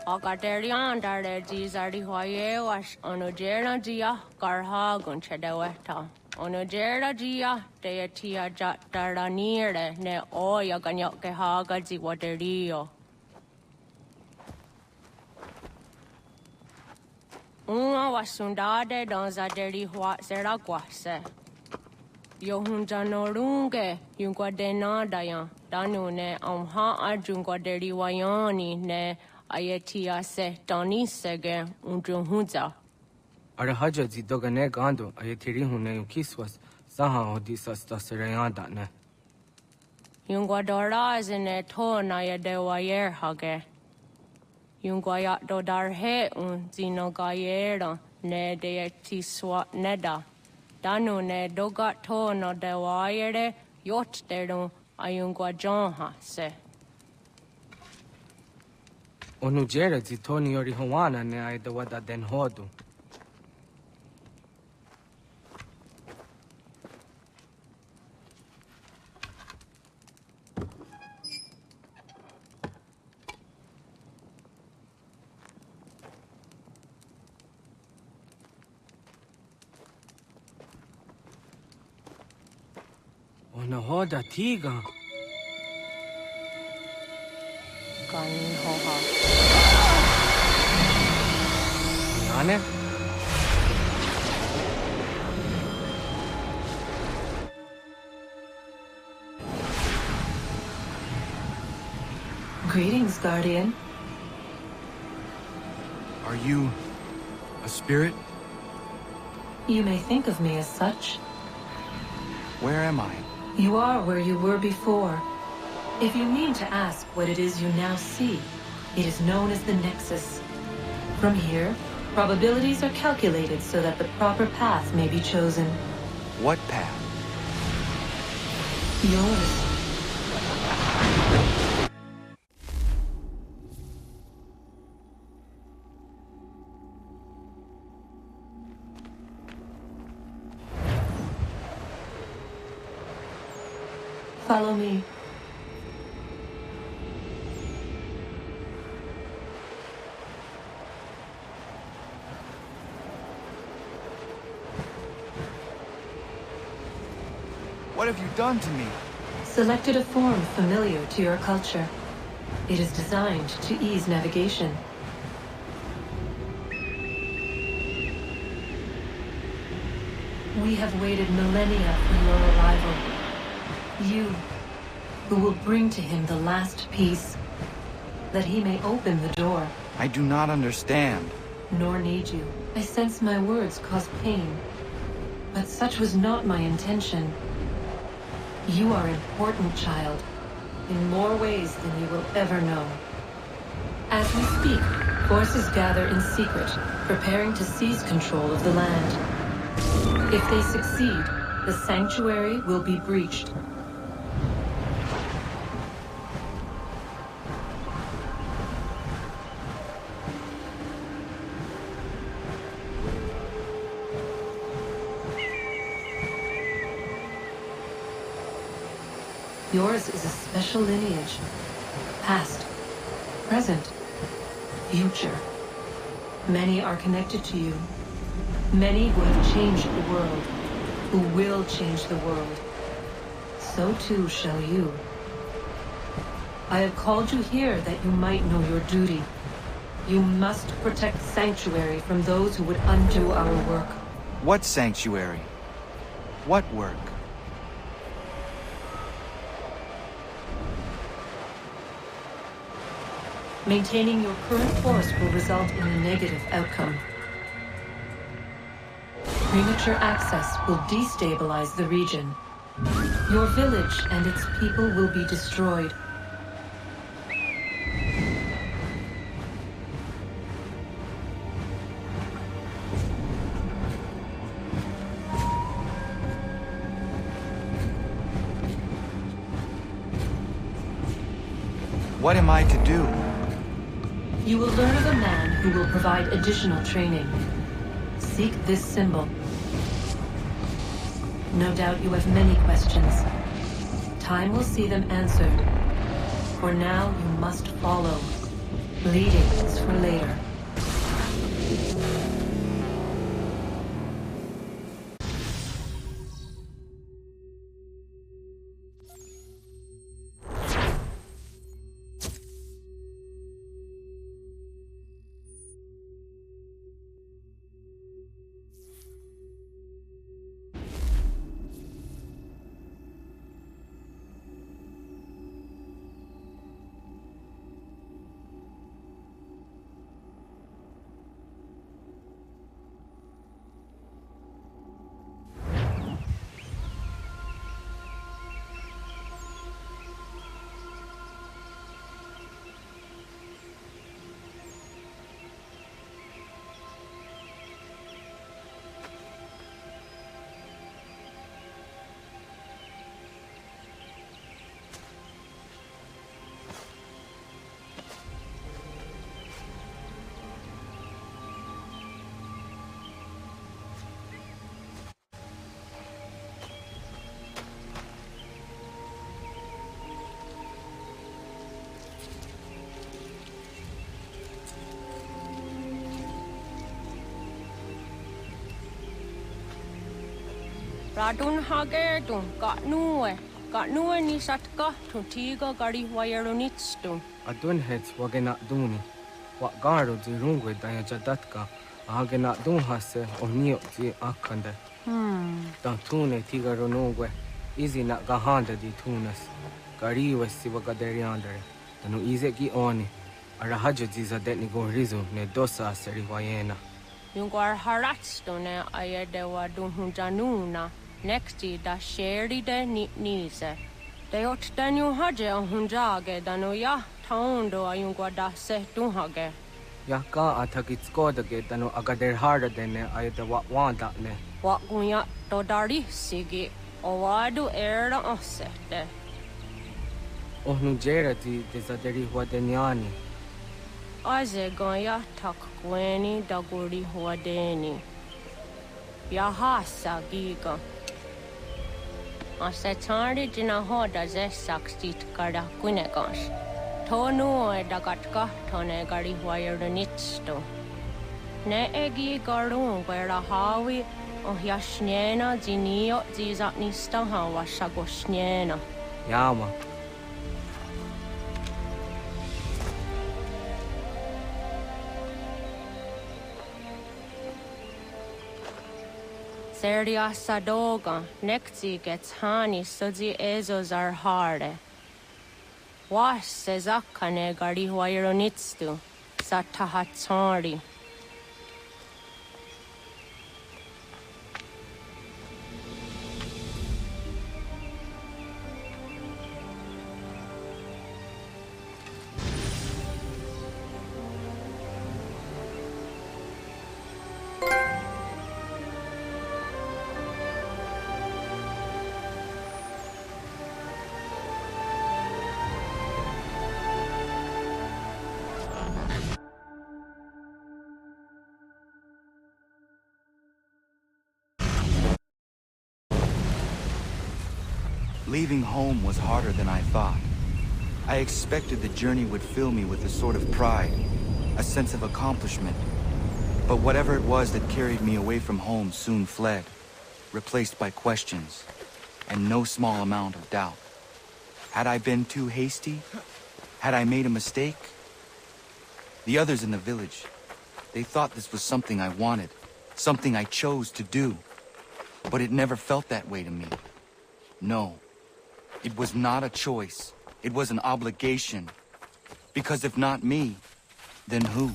Akaterian dare Gizardi Hoye was Onogera Gia, Garha Gunchedeweta. Onogera Gia, Deatia Jataraniere, ne Oya Ganyoke Haga Ziwaterio. Una was sundade dans a deri hua seraquase. Yohunja norunge, Yunquadena dayan, Danune, Amha Arjunquaderi Wayani, ne. Ayatia se Tani Sege Unjunhuza. Arahaja Zidogane Gando, Ayatiri Hune Kiswas, Saha Odisas Tasirayanda ne. Yunguadora is in a ton Ayadewayer Hage. Yunguayat Dodarhe un Zinogayera, ne de Tiswa Neda. Danu ne dogat tono de Wayere, Yot deru Ayunguajonha se. Onugera Zitoni Ori Hawana ne I the Wada Den Hodu. Onahoda Tiga. Yane? Greetings, Guardian. Are you a spirit? You may think of me as such. Where am I? You are where you were before. If you mean to ask what it is you now see, it is known as the Nexus. From here, probabilities are calculated so that the proper path may be chosen. What path? Yours. Follow me. What have you done to me? Selected a form familiar to your culture. It is designed to ease navigation. We have waited millennia for your arrival. You, who will bring to him the last piece, that he may open the door. I do not understand. Nor need you. I sense my words cause pain. But such was not my intention. You are important, child, in more ways than you will ever know. As we speak, forces gather in secret, preparing to seize control of the land. If they succeed, the sanctuary will be breached. Yours is a special lineage. Past, present, future. Many are connected to you. Many who have changed the world, who will change the world. So too shall you. I have called you here that you might know your duty. You must protect Sanctuary from those who would undo our work. What sanctuary? What work? Maintaining your current force will result in a negative outcome. Premature access will destabilize the region. Your village and its people will be destroyed. What am I to do? You will learn of a man who will provide additional training. Seek this symbol. No doubt you have many questions. Time will see them answered. For now, you must follow. Bleeding is for later. Radun hage tun Katnue ni satka tun tiga gari wayerunitstun. Adun hets wagena duni. Wa garo zi rungwe daya jadatka. Ahagena dun hase onio zi akande. Dan tune tiga ronungwe. Izi na gahanda di tunas. Gariwe si wagaderiandere. Danu ize ki oni. Arahaja zi zadetni gorizu ne dosa seri wayena. Yungwar haratstune ayedewa dun hunjanuna. Nexti da sheri de nitnize. Deot danu haje hunjage danu ya taundo ayungwa da se dunhage. Ya ka atakitskoda danu agader harda dene ayeda wa wanda ne. Wa gunya dodari sigi. Owadu era osete. Ohnu jerati desaderi huadeniani. Aze ganya tak gweni daguri huadeni. Yahasa giga. Asetari jina hoda ze sakstit kada kunekans. Tonu e dagatka tone gari huayernitsto. Ne egi garun vera hawi o yashnena zinio zizatnista hawa shagoshnena. Yama. Seria sadoga, nekti gets hani sudzi ezos are harde. Was sezakane gari huayronitstu, satahatsari. Leaving home was harder than I thought. I expected the journey would fill me with a sort of pride, a sense of accomplishment. But whatever it was that carried me away from home soon fled, replaced by questions, and no small amount of doubt. Had I been too hasty? Had I made a mistake? The others in the village, they thought this was something I wanted, something I chose to do. But it never felt that way to me. No. It was not a choice. It was an obligation. Because if not me, then who?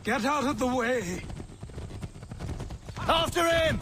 Get out of the way! After him!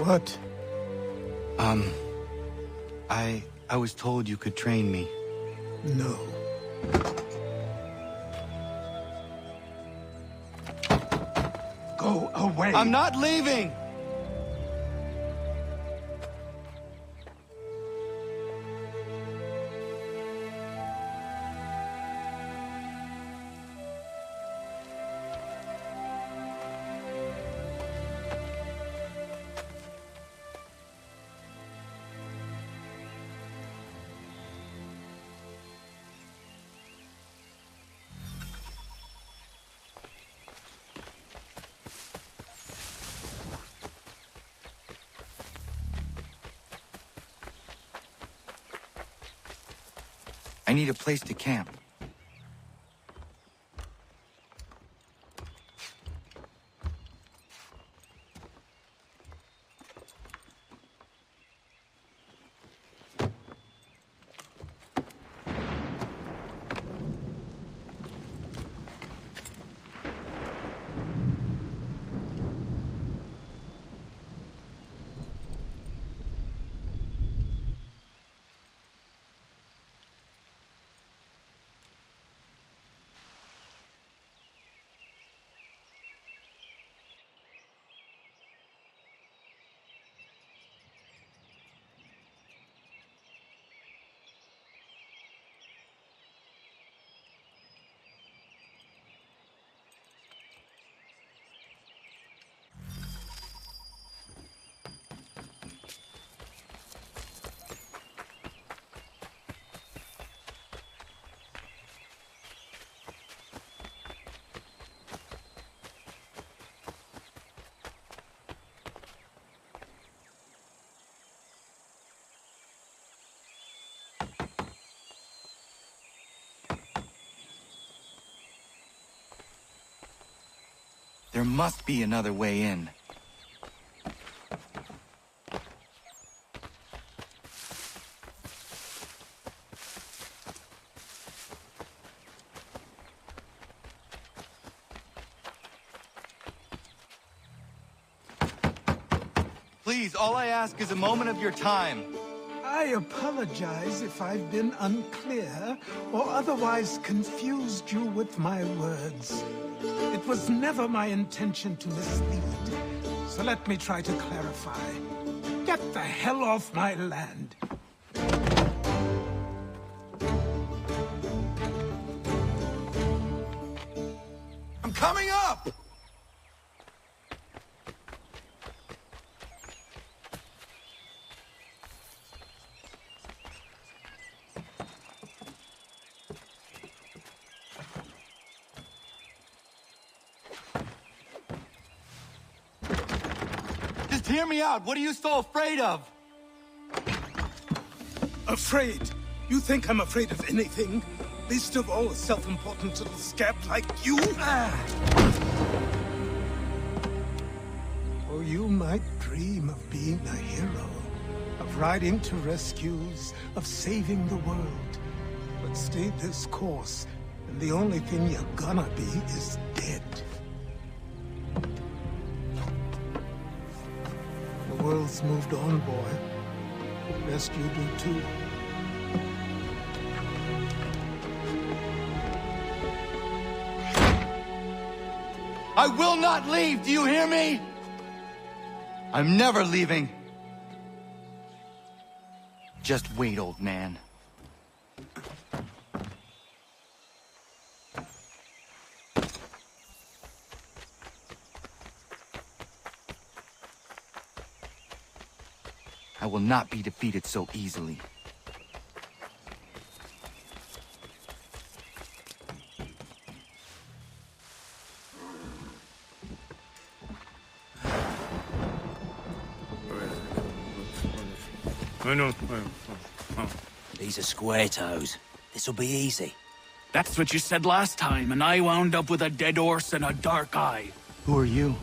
What? I was told you could train me. No. Go away! I'm not leaving! I need a place to camp. There must be another way in. Please, all I ask is a moment of your time. I apologize if I've been unclear or otherwise confused you with my words. It was never my intention to mislead, so let me try to clarify. Get the hell off my land. I'm coming up! Just hear me out. What are you so afraid of? Afraid? You think I'm afraid of anything? Least of all a self-important little scab like you? Or you might dream of being a hero, of riding to rescues, of saving the world. But stay this course, and the only thing you're gonna be is dead. The world's moved on, boy. The rest you do too. I will not leave, do you hear me? I'm never leaving. Just wait, old man. I will not be defeated so easily. These are square toes. This'll be easy. That's what you said last time, and I wound up with a dead horse and a dark eye. Who are you?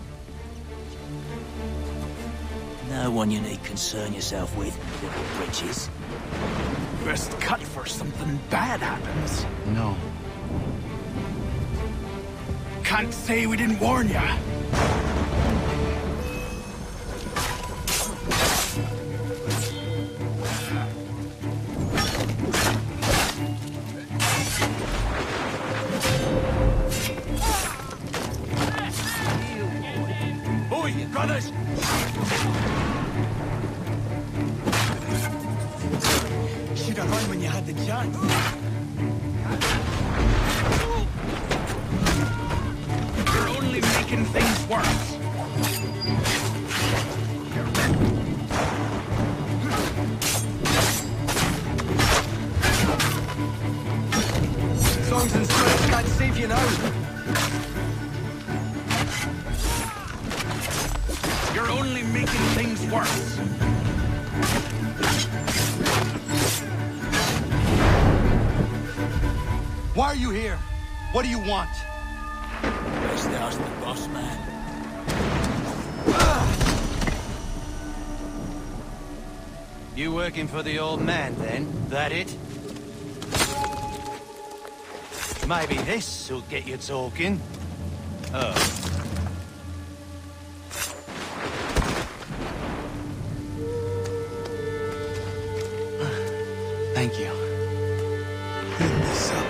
No one you need concern yourself with, little britches. Best cut for something bad happens. No. Can't say we didn't warn ya. Oi, brothers! Should have run when you had the chance. You're only making things worse. Songs and strength can't save you now. You're only making things worse. Why are you here? What do you want? Best ask the boss man. You working for the old man, then? That it? Maybe this'll get you talking. Oh. Thank you. Clean this up.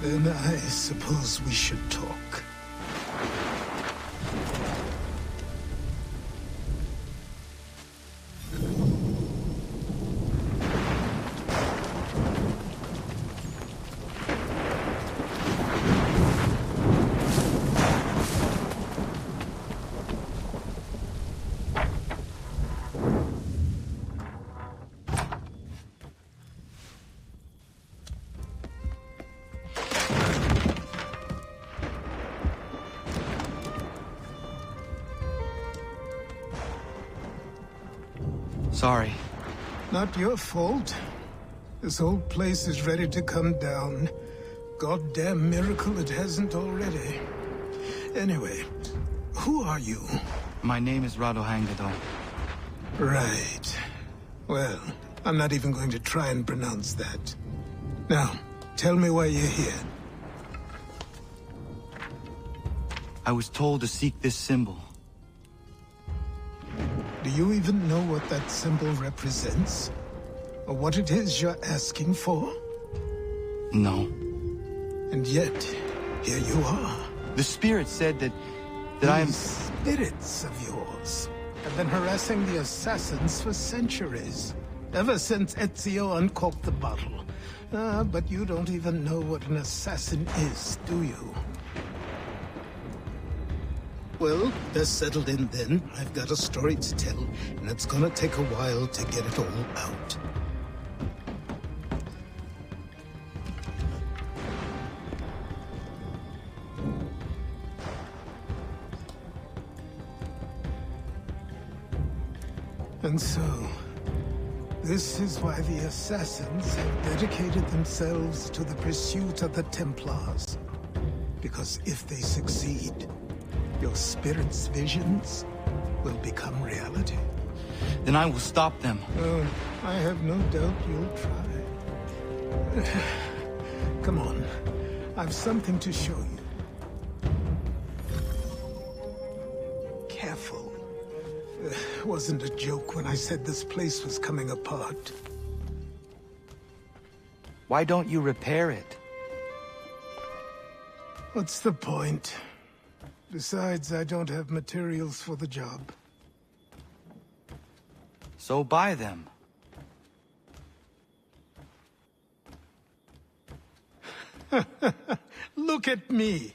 Then I suppose we should talk. Sorry. Not your fault. This whole place is ready to come down. Goddamn miracle it hasn't already. Anyway, who are you? My name is Radohangado. Right. Well, I'm not even going to try and pronounce that. Now, tell me why you're here. I was told to seek this symbol. Do you even know what that symbol represents? Or what it is you're asking for? No. And yet, here you are. The spirit said that I am... These spirits of yours have been harassing the assassins for centuries. Ever since Ezio uncorked the bottle. But you don't even know what an assassin is, do you? Well, that's settled in then. I've got a story to tell, and it's gonna take a while to get it all out. And so, this is why the Assassins have dedicated themselves to the pursuit of the Templars. Because if they succeed, your spirit's visions will become reality. Then I will stop them. Oh, I have no doubt you'll try. Come on, I've something to show you. Careful. Wasn't a joke when I said this place was coming apart. Why don't you repair it? What's the point? Besides, I don't have materials for the job. So buy them. Look at me.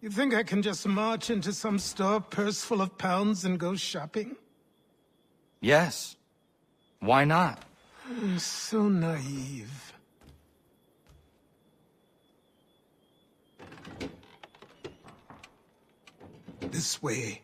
You think I can just march into some store, purse full of pounds, and go shopping? Yes. Why not? So naive. This way.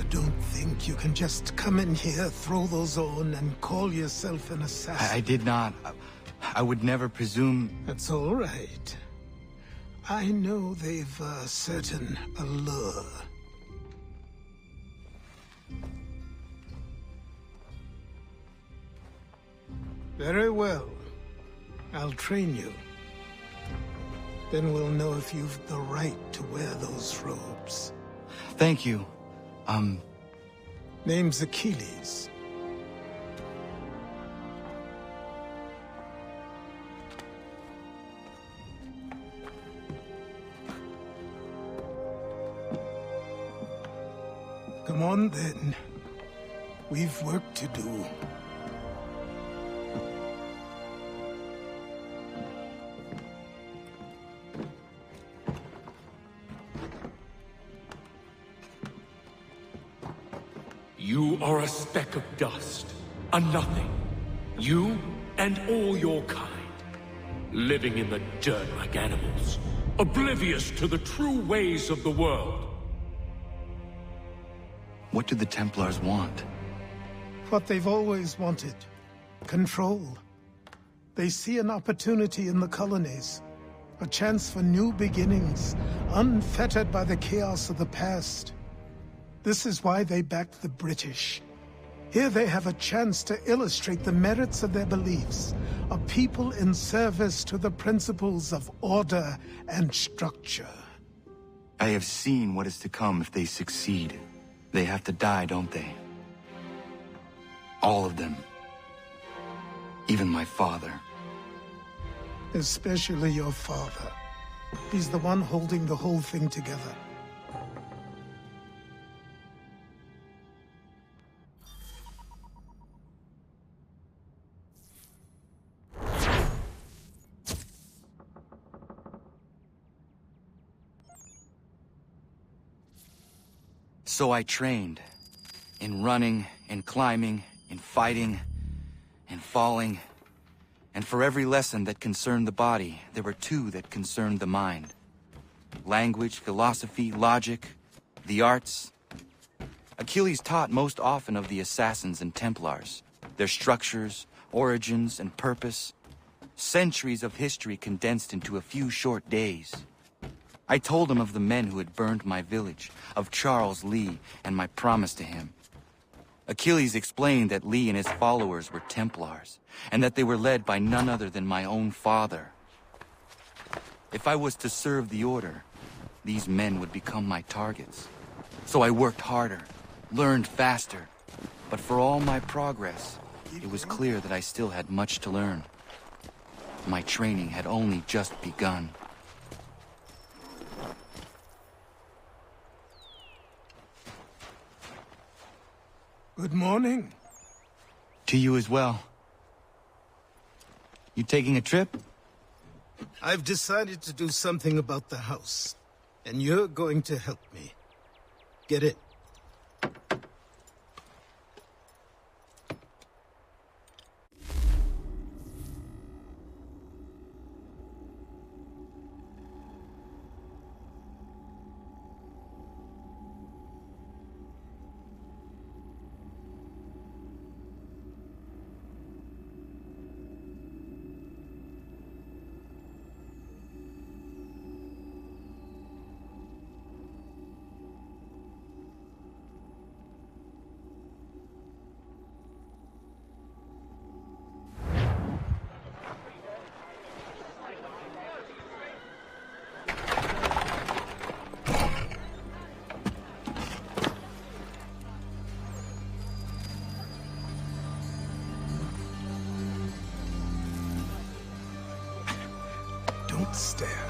Don't think you can just come in here, throw those on, and call yourself an assassin. I did not. I would never presume... That's all right. I know they've a certain allure. Very well. I'll train you. Then we'll know if you've the right to wear those robes. Thank you. Name's Achilles. Come on, then. We've work to do. You are a speck of dust, a nothing. You and all your kind, living in the dirt like animals, oblivious to the true ways of the world. What do the Templars want? What they've always wanted. Control. They see an opportunity in the colonies. A chance for new beginnings, unfettered by the chaos of the past. This is why they backed the British. Here they have a chance to illustrate the merits of their beliefs, a people in service to the principles of order and structure. I have seen what is to come if they succeed. They have to die, don't they? All of them. Even my father. Especially your father. He's the one holding the whole thing together. So I trained. In running, in climbing, in fighting, in falling. And for every lesson that concerned the body, there were two that concerned the mind. Language, philosophy, logic, the arts. Achilles taught most often of the Assassins and Templars, their structures, origins, and purpose. Centuries of history condensed into a few short days. I told him of the men who had burned my village, of Charles Lee, and my promise to him. Achilles explained that Lee and his followers were Templars, and that they were led by none other than my own father. If I was to serve the Order, these men would become my targets. So I worked harder, learned faster, but for all my progress, it was clear that I still had much to learn. My training had only just begun. Good morning. To you as well. You taking a trip? I've decided to do something about the house, and you're going to help me. Get it? Don't stare.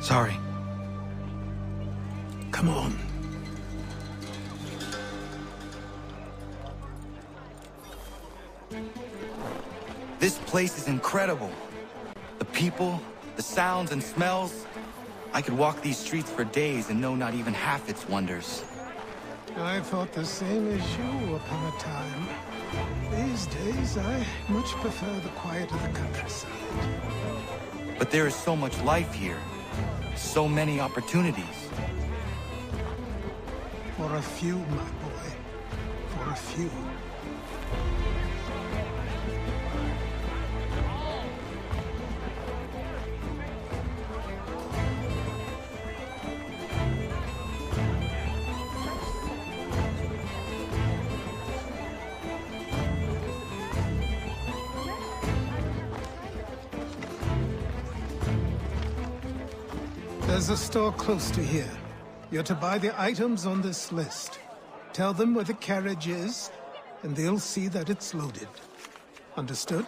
Sorry. Come on. This place is incredible. The people, the sounds and smells. I could walk these streets for days and know not even half its wonders. I thought the same as you upon a time. These days, I much prefer the quiet of the countryside. But there is so much life here. So many opportunities. For a few, my boy. For a few. There's a store close to here. You're to buy the items on this list. Tell them where the carriage is, and they'll see that it's loaded. Understood?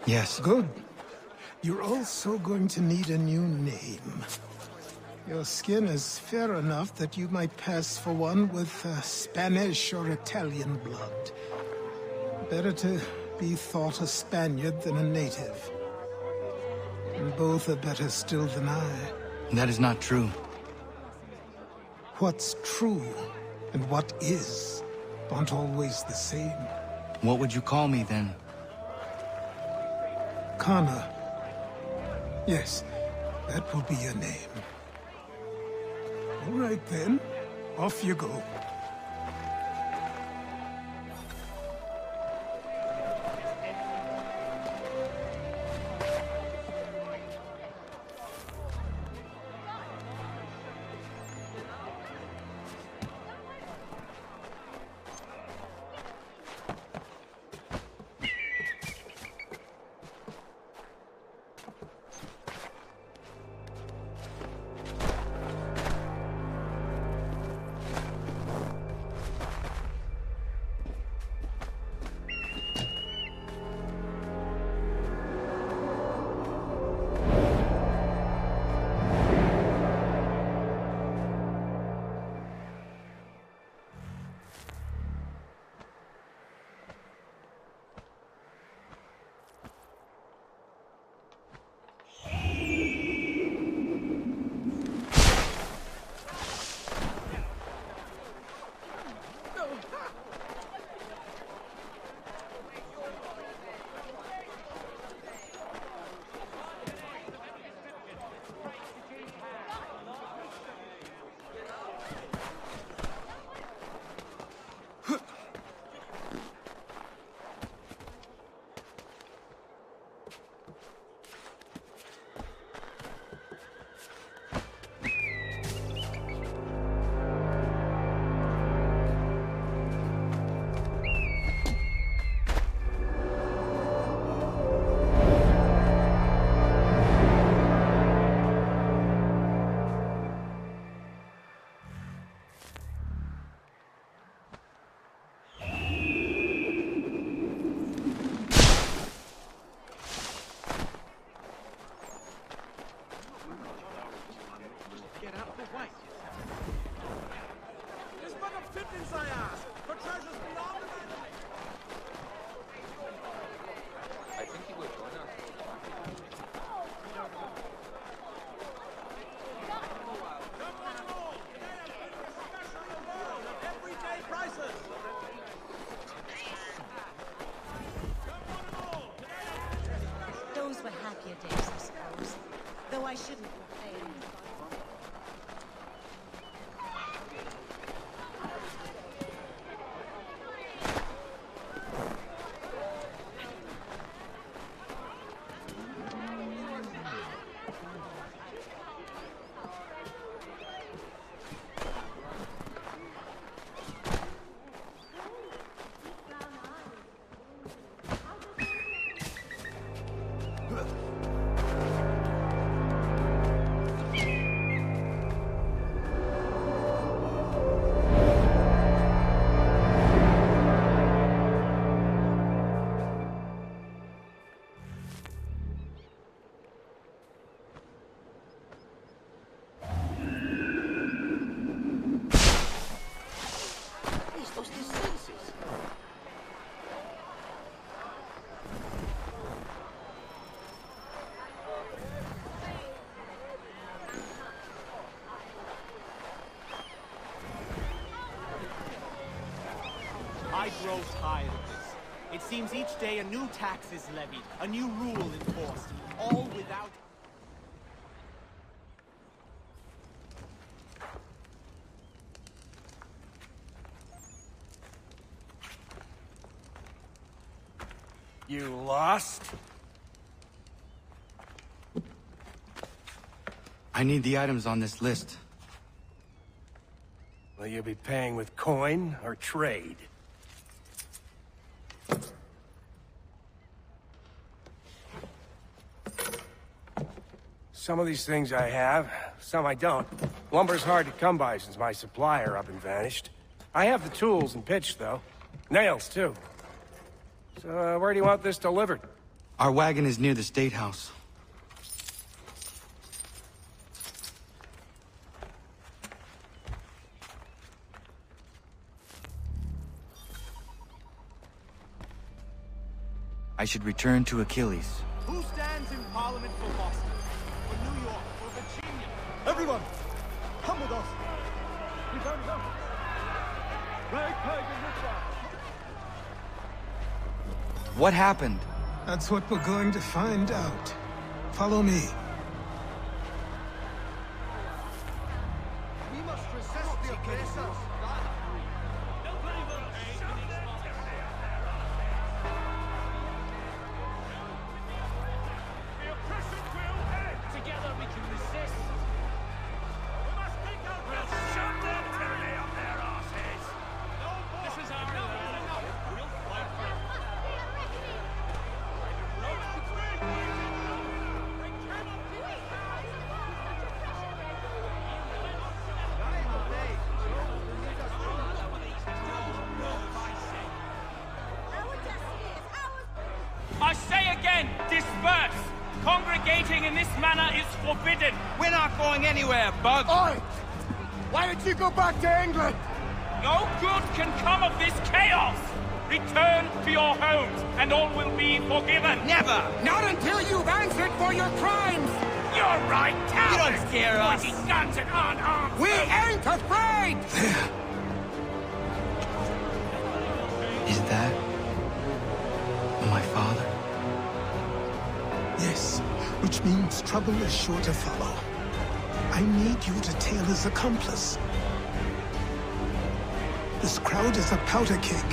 Yes. Good. You're also going to need a new name. Your skin is fair enough that you might pass for one with Spanish or Italian blood. Better to be thought a Spaniard than a native. And both are better still than I. That is not true. What's true and what is aren't always the same. What would you call me then? Connor. Yes, that will be your name. All right then, off you go. I grow tired of this. It seems each day a new tax is levied, a new rule enforced, all without... You lost? I need the items on this list. Will you be paying with coin or trade? Some of these things I have, some I don't. Lumber's hard to come by since my supplier up and vanished. I have the tools and pitch, though. Nails, too. So, where do you want this delivered? Our wagon is near the State House. I should return to Achilles. Who stands in Parliament for Boston? For New York? For Virginia? Everyone, come with us. We found it out. Black Peg and Richard. What happened? That's what we're going to find out. Follow me. We must resist the oppressors. Together we can resist. We must make out. We'll shut them till they up their asses. This is our land. We'll fight for it. I say again, disperse! Congregating in this manner is forbidden! We're not going anywhere, Bug! Oi! Why did you go back to England? No good can come of this chaos! Return to your homes, and all will be forgiven! Never! Not until you've answered for your crimes! You're right, cowards! You don't scare us! Pointing guns at unarmed! We ain't afraid! Is that my father? Yes, which means trouble is sure to follow. I need you to tail his accomplice. This crowd is a powder keg.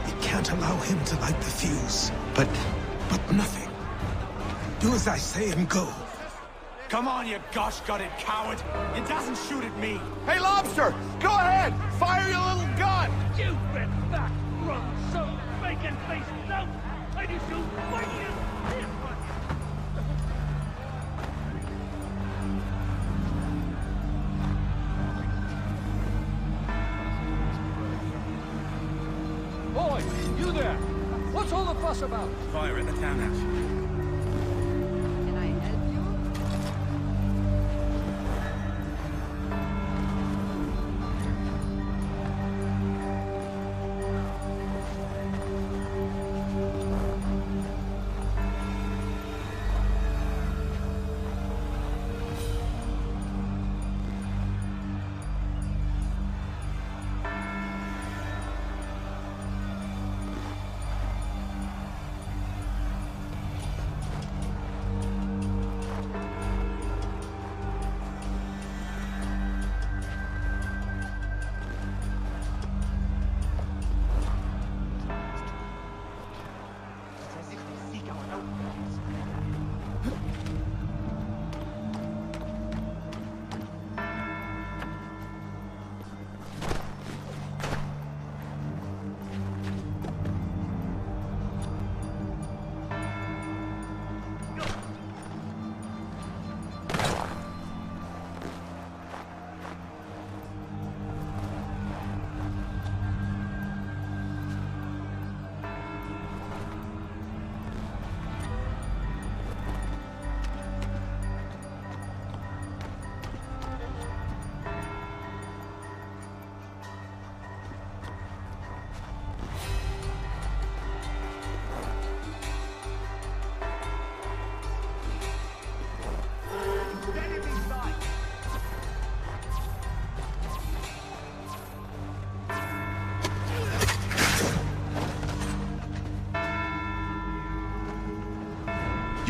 We can't allow him to light the fuse. But nothing. Do as I say and go. Come on, you gosh-gutted coward! It doesn't shoot at me! Hey, Lobster! Go ahead! Fire your little gun! You bit back, rum, so bacon-faced lout! I do so fight you! Boy, you there! What's all the fuss about? Fire at the townhouse. Can I help you?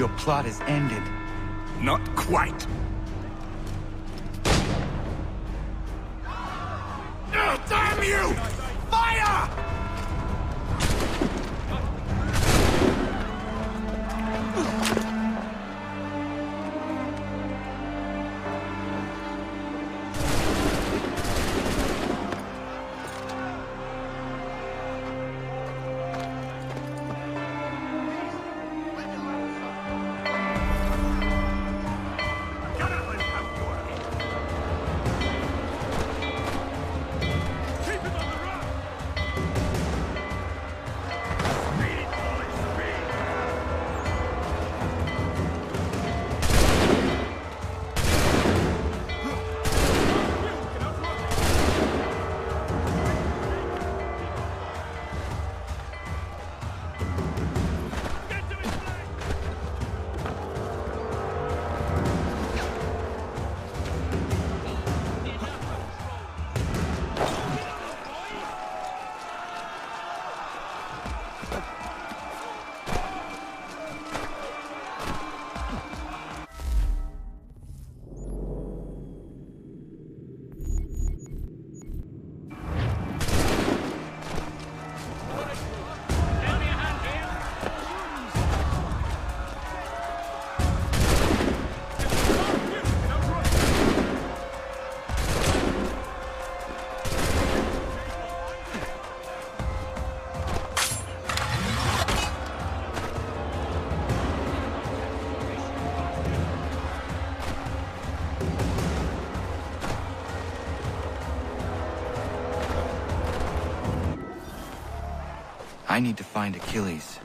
Your plot is ended. Not quite. Oh, damn you! Fire! I need to find Achilles.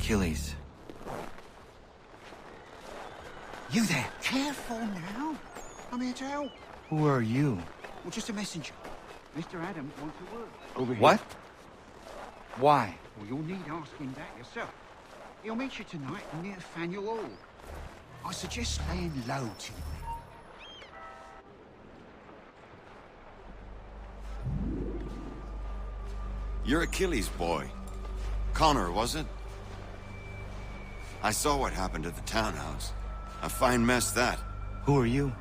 Achilles. You there? Careful now. I'm here to help. Who are you? Well, just a messenger. Mr. Adams wants a word. Over here. What? Why? Well, you'll need asking that yourself. He'll meet you tonight near Faneuil Hall. I suggest laying low tonight. You're Achilles' boy. Connor, was it? I saw what happened at the townhouse. A fine mess, that. Who are you?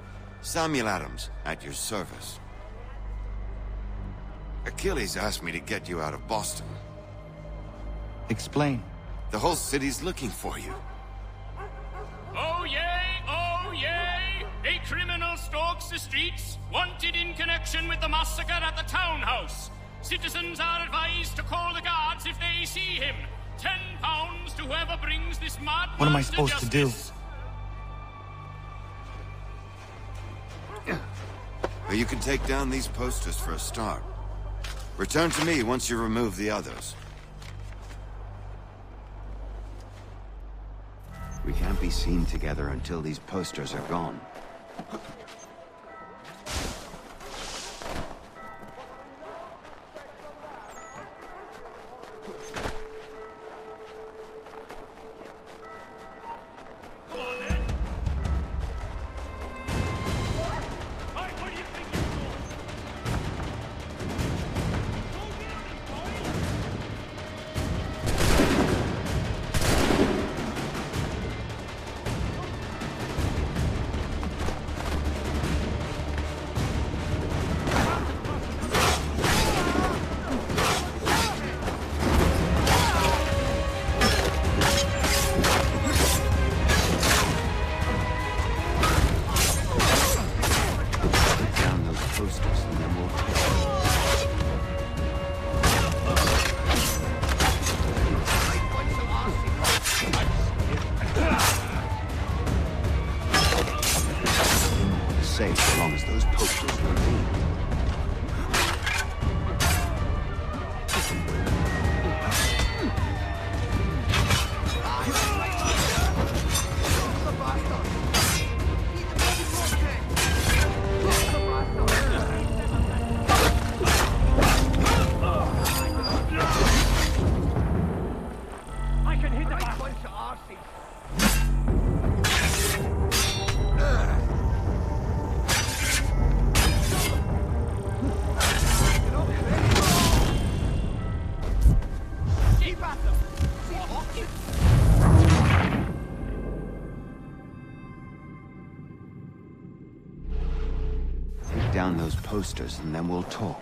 Samuel Adams, at your service. Achilles asked me to get you out of Boston. Explain. The whole city's looking for you. Oh yay, oh yay! A criminal stalks the streets, wanted in connection with the massacre at the townhouse. Citizens are advised to call the guards if they see him. £10 to whoever brings this mad What am I man to supposed to do? justice. Or you can take down these posters for a start. Return to me once you remove the others. We can't be seen together until these posters are gone. Safe so long as those posters remain. I can hit the bunch of arses. Take down those posters and then we'll talk.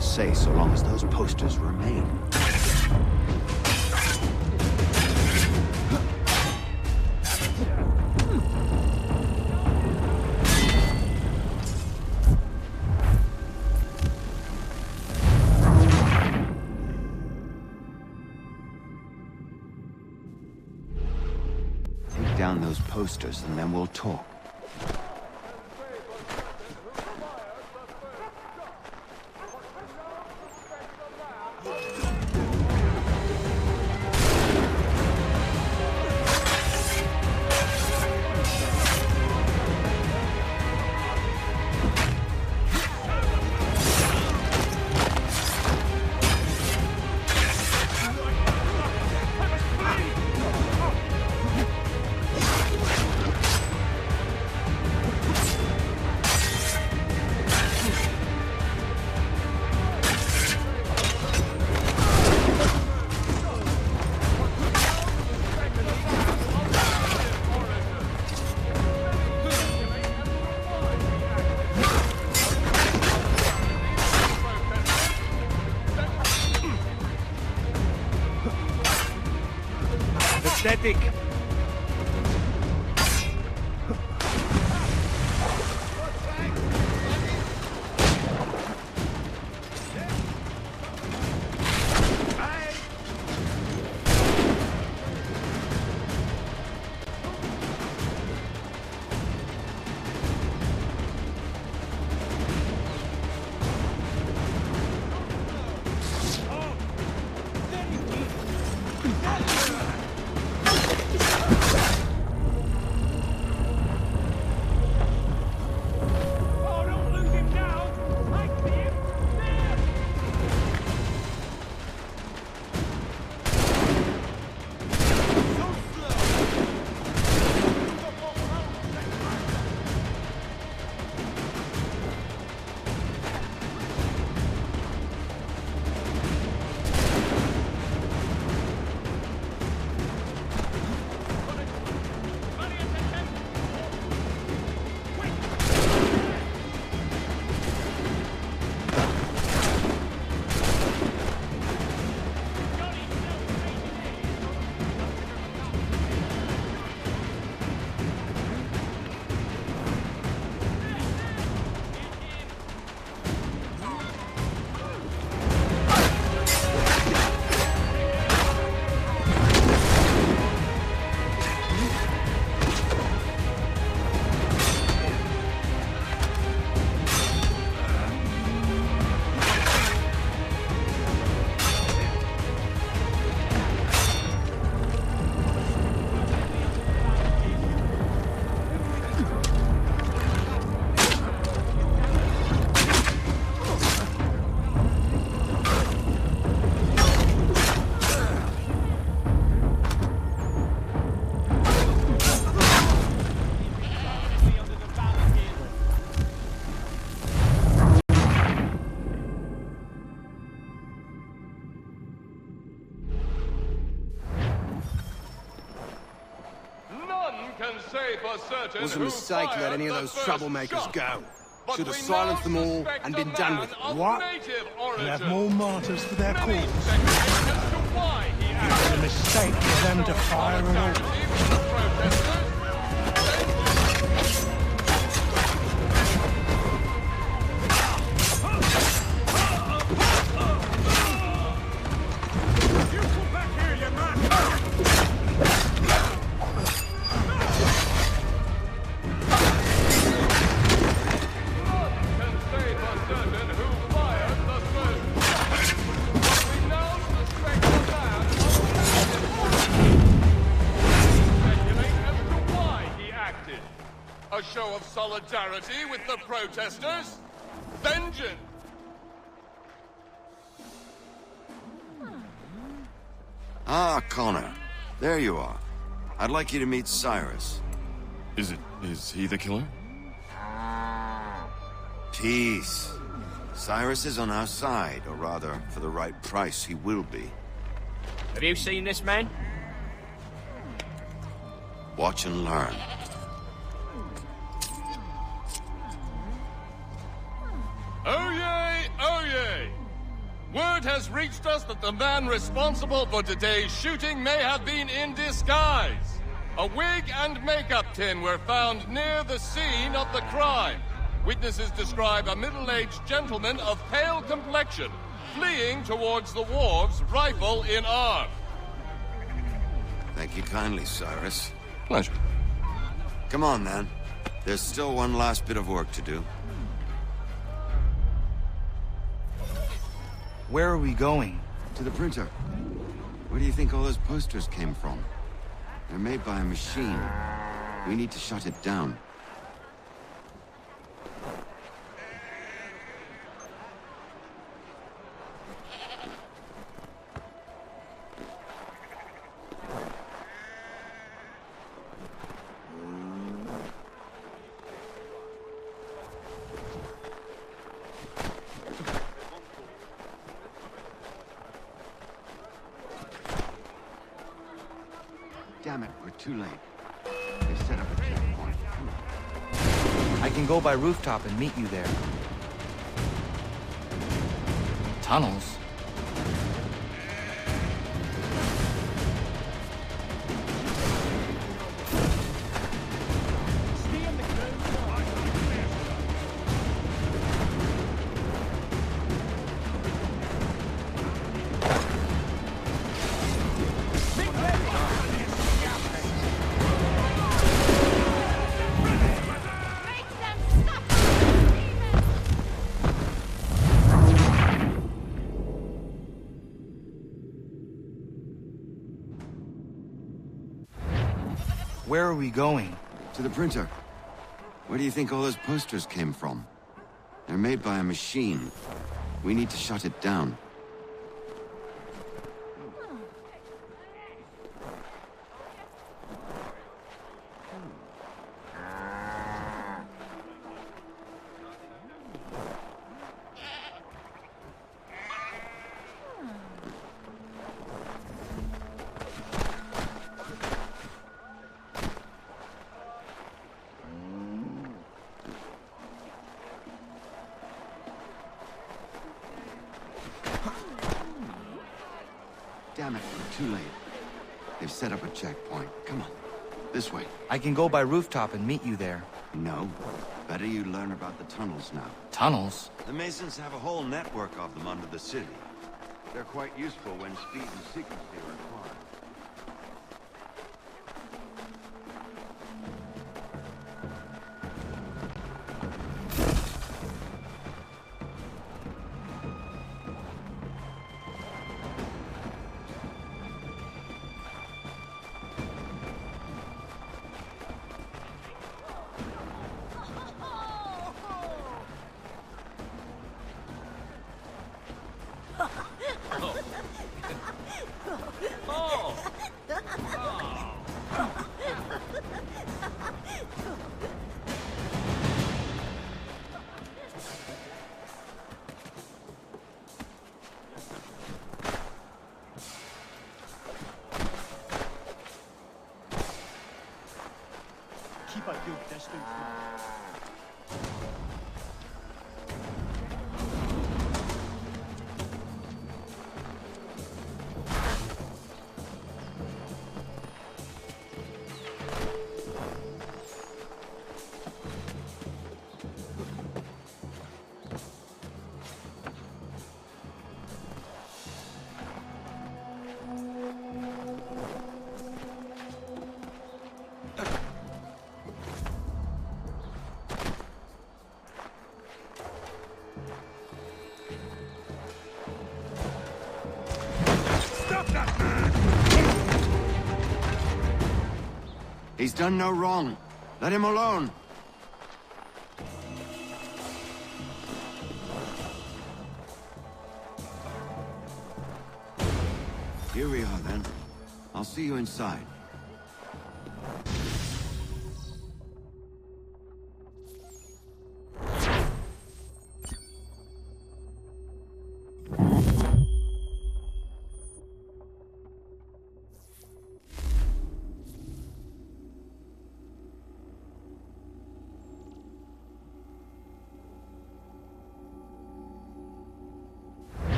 Say so long as those posters remain. Take down those posters and then we'll talk. pathetic. It was a mistake to let any of those troublemakers go. Should have silenced them all and been done with it. What? We'll have more martyrs for their cause. It was a mistake for them to fire at all. A show of solidarity with the protesters? Vengeance! Ah, Connor. There you are. I'd like you to meet Cyrus. Is he the killer? Peace. Cyrus is on our side, or rather, for the right price, he will be. Have you seen this man? Watch and learn. Oh yay, oh yay! Word has reached us that the man responsible for today's shooting may have been in disguise. A wig and makeup tin were found near the scene of the crime. Witnesses describe a middle-aged gentleman of pale complexion fleeing towards the wharves, rifle in arm. Thank you kindly, Cyrus. Pleasure. Come on, then. There's still one last bit of work to do. Where are we going? To the printer. Where do you think all those posters came from? They're made by a machine. We need to shut it down. Damn it, we're too late. They set up a checkpoint. I can go by rooftop and meet you there. Tunnels? Where are we going? To the printer. Where do you think all those posters came from? They're made by a machine. We need to shut it down. Damn it, we're too late. They've set up a checkpoint. Come on, this way. I can go by rooftop and meet you there. No. Better you learn about the tunnels now. Tunnels? The Masons have a whole network of them under the city. They're quite useful when speed and secrecy are required. Keep at your distance. He's done no wrong. Let him alone. Here we are, then. I'll see you inside.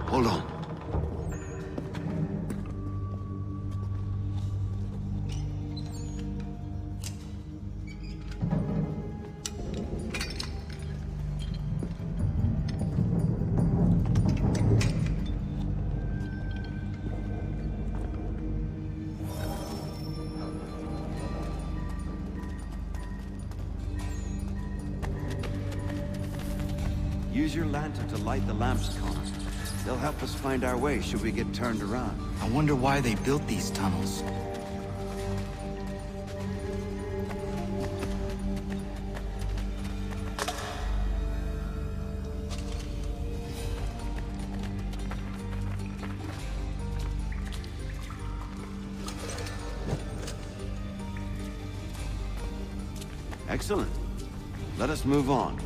Hold on. Use your lantern to light the lamps, Connor. They'll help us find our way should we get turned around. I wonder why they built these tunnels. Excellent. Let us move on.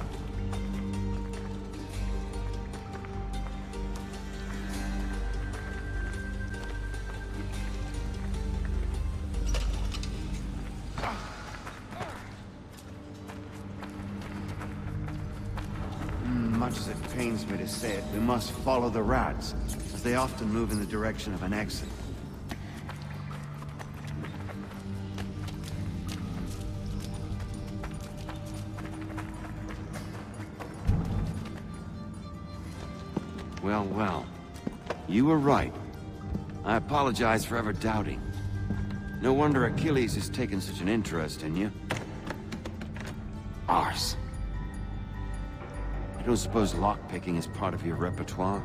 Much as it pains me to say it, we must follow the rats, as they often move in the direction of an exit. Well, well. You were right. I apologize for ever doubting. No wonder Achilles has taken such an interest in you. Arse. I don't suppose lockpicking is part of your repertoire?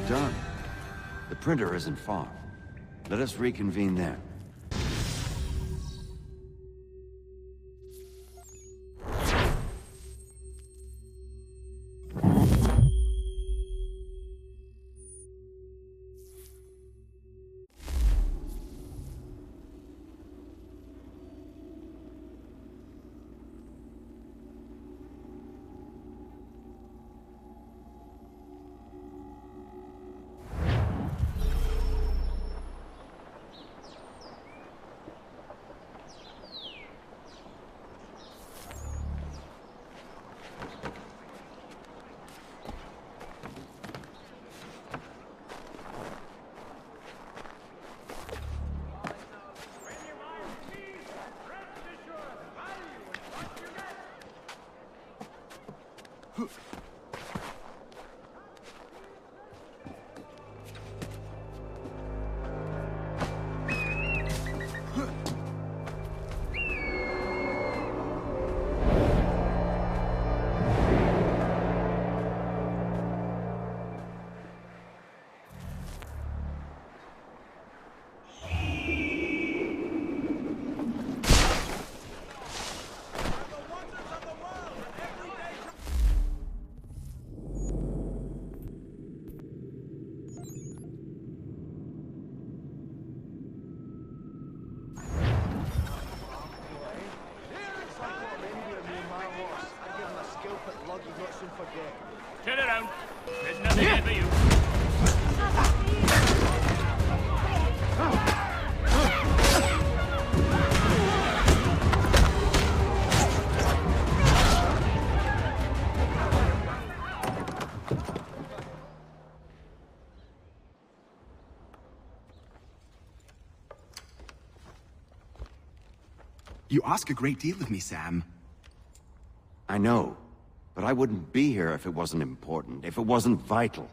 done. The printer isn't far. Let us reconvene there. Turn around. There's nothing here for you. You ask a great deal of me, Sam. I know. But I wouldn't be here if it wasn't important, if it wasn't vital.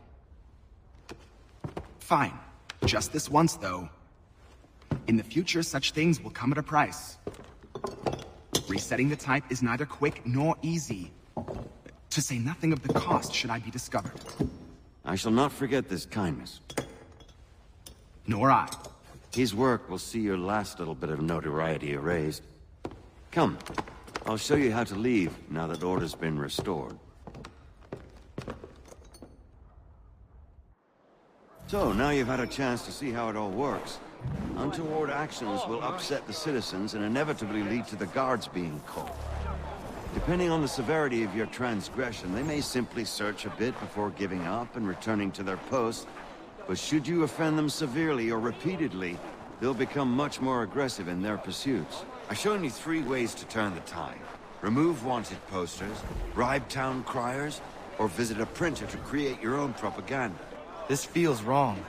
Fine. Just this once, though. In the future, such things will come at a price. Resetting the type is neither quick nor easy. To say nothing of the cost should I be discovered. I shall not forget this kindness. Nor I. His work will see your last little bit of notoriety erased. Come. I'll show you how to leave, now that order's been restored. So, now you've had a chance to see how it all works. Untoward actions will upset the citizens and inevitably lead to the guards being called. Depending on the severity of your transgression, they may simply search a bit before giving up and returning to their posts. But should you offend them severely or repeatedly, they'll become much more aggressive in their pursuits. I've shown you 3 ways to turn the tide. Remove wanted posters, bribe town criers, or visit a printer to create your own propaganda. This feels wrong.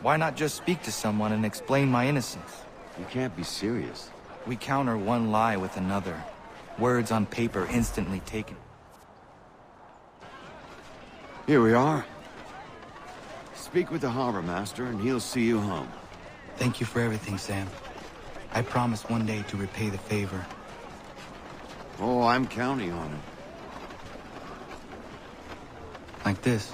Why not just speak to someone and explain my innocence? You can't be serious. We counter one lie with another. Words on paper instantly taken. Here we are. Speak with the harbor master and he'll see you home. Thank you for everything, Sam. I promise one day to repay the favor. Oh, I'm counting on it. Like this.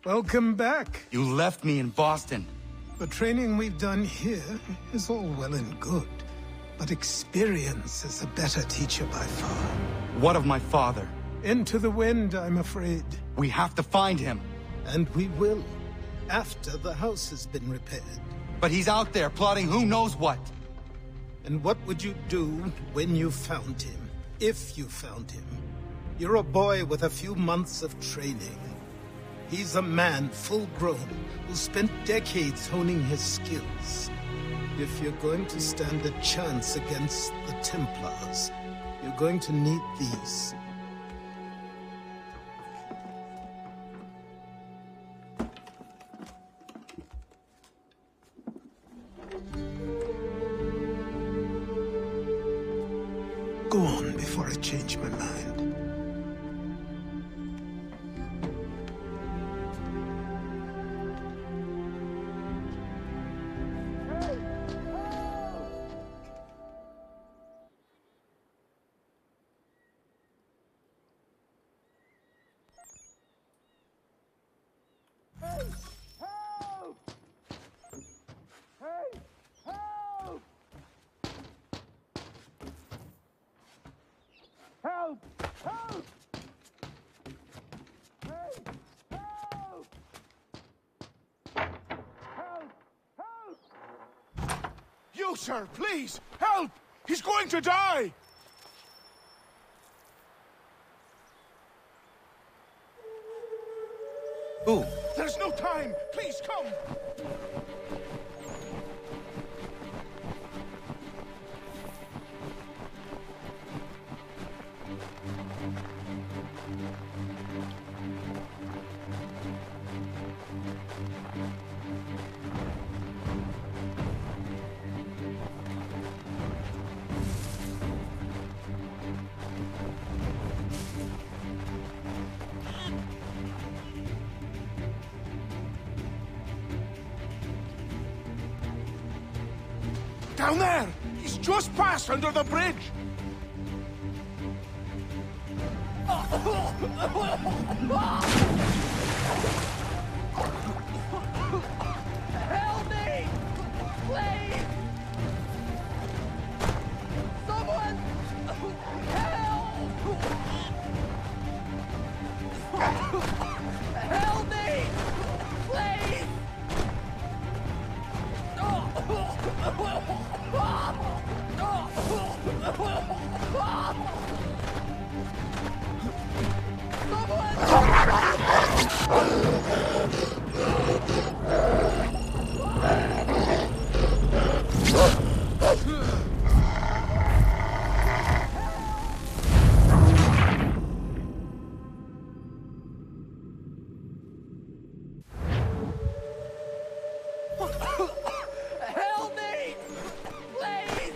Welcome back. You left me in Boston. The training we've done here is all well and good, but experience is a better teacher by far. What of my father? Into the wind, I'm afraid. We have to find him. And we will, after the house has been repaired. But he's out there plotting who knows what. And what would you do when you found him? If you found him? You're a boy with a few months of training. He's a man, full-grown, who spent decades honing his skills. If you're going to stand a chance against the Templars, you're going to need these. Go on before I change my mind. You, sir, please! Help! He's going to die! Who? There's no time! Please, come! Down there! He's just passed under the bridge! Help me! Please! Someone! Help! Help me! Please! Help me! Please! Someone! Help! Help me! Please!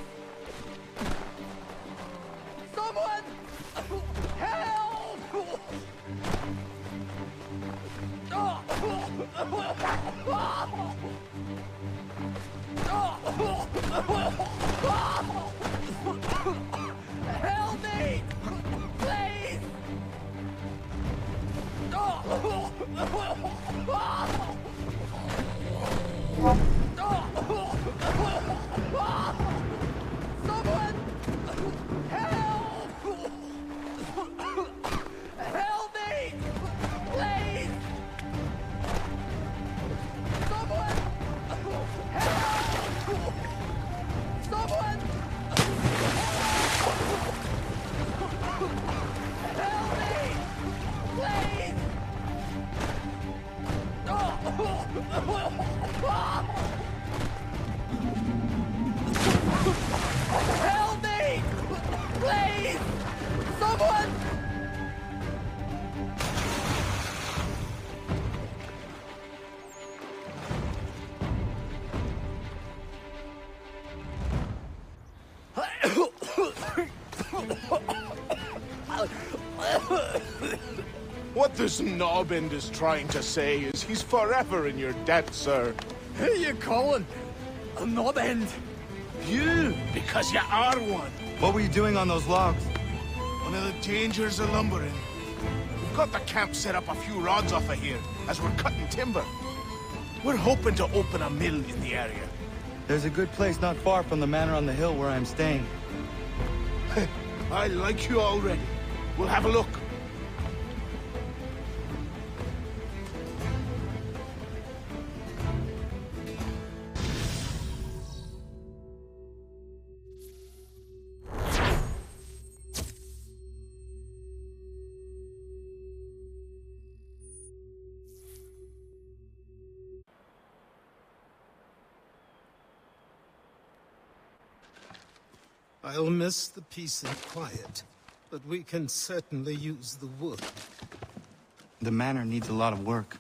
Someone! Help! Help me! Please! Someone! Help! Someone! Help me! Please! Help me! Please! Someone! What this knobend is trying to say is he's forever in your debt, sir. Who you calling? A knobend? You, because you are one. What were you doing on those logs? One of the dangers of lumbering. Got the camp set up a few rods off of here, as we're cutting timber. We're hoping to open a mill in the area. There's a good place not far from the manor on the hill where I'm staying. I like you already. We'll have a look. I'll miss the peace and quiet, but we can certainly use the wood. The manor needs a lot of work.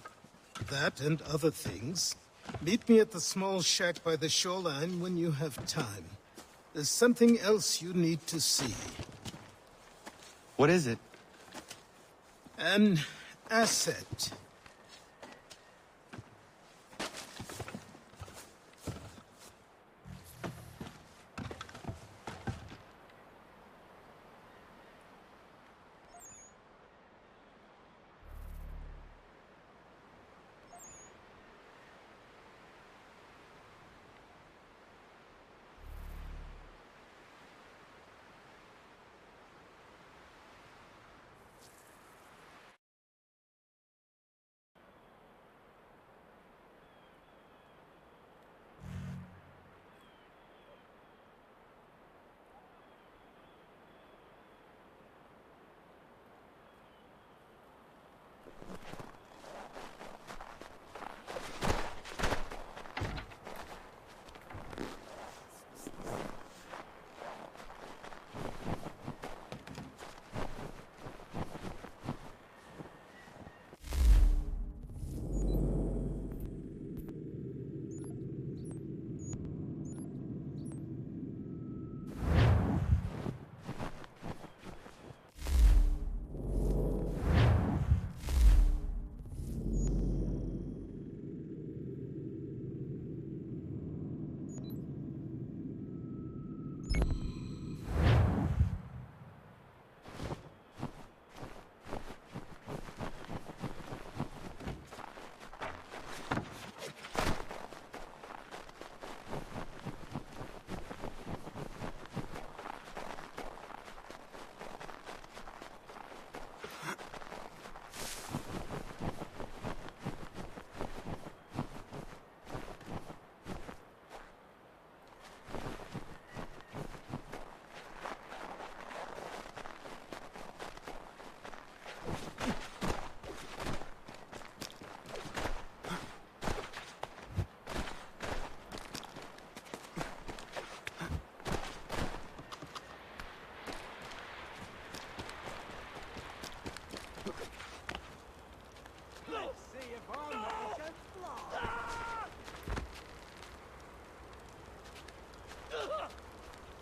That and other things. Meet me at the small shack by the shoreline when you have time. There's something else you need to see. What is it? An asset.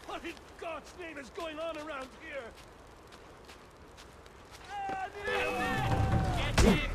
What in God's name is going on around here? Get him!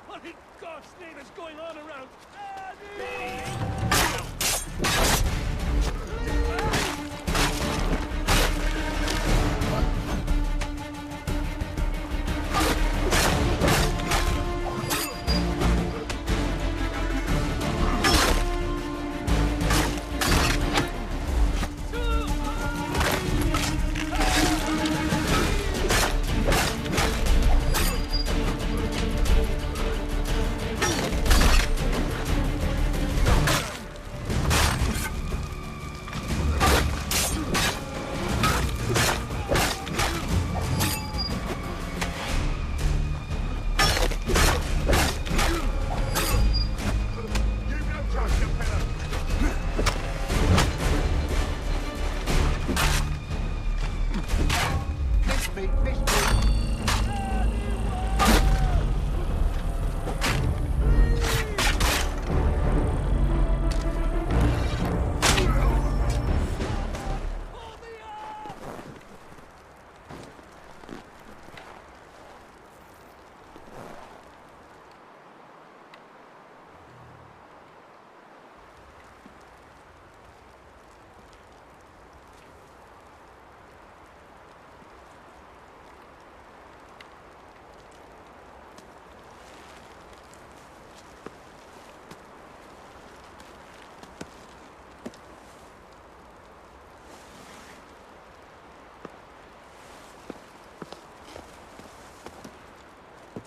What in God's name is going on around?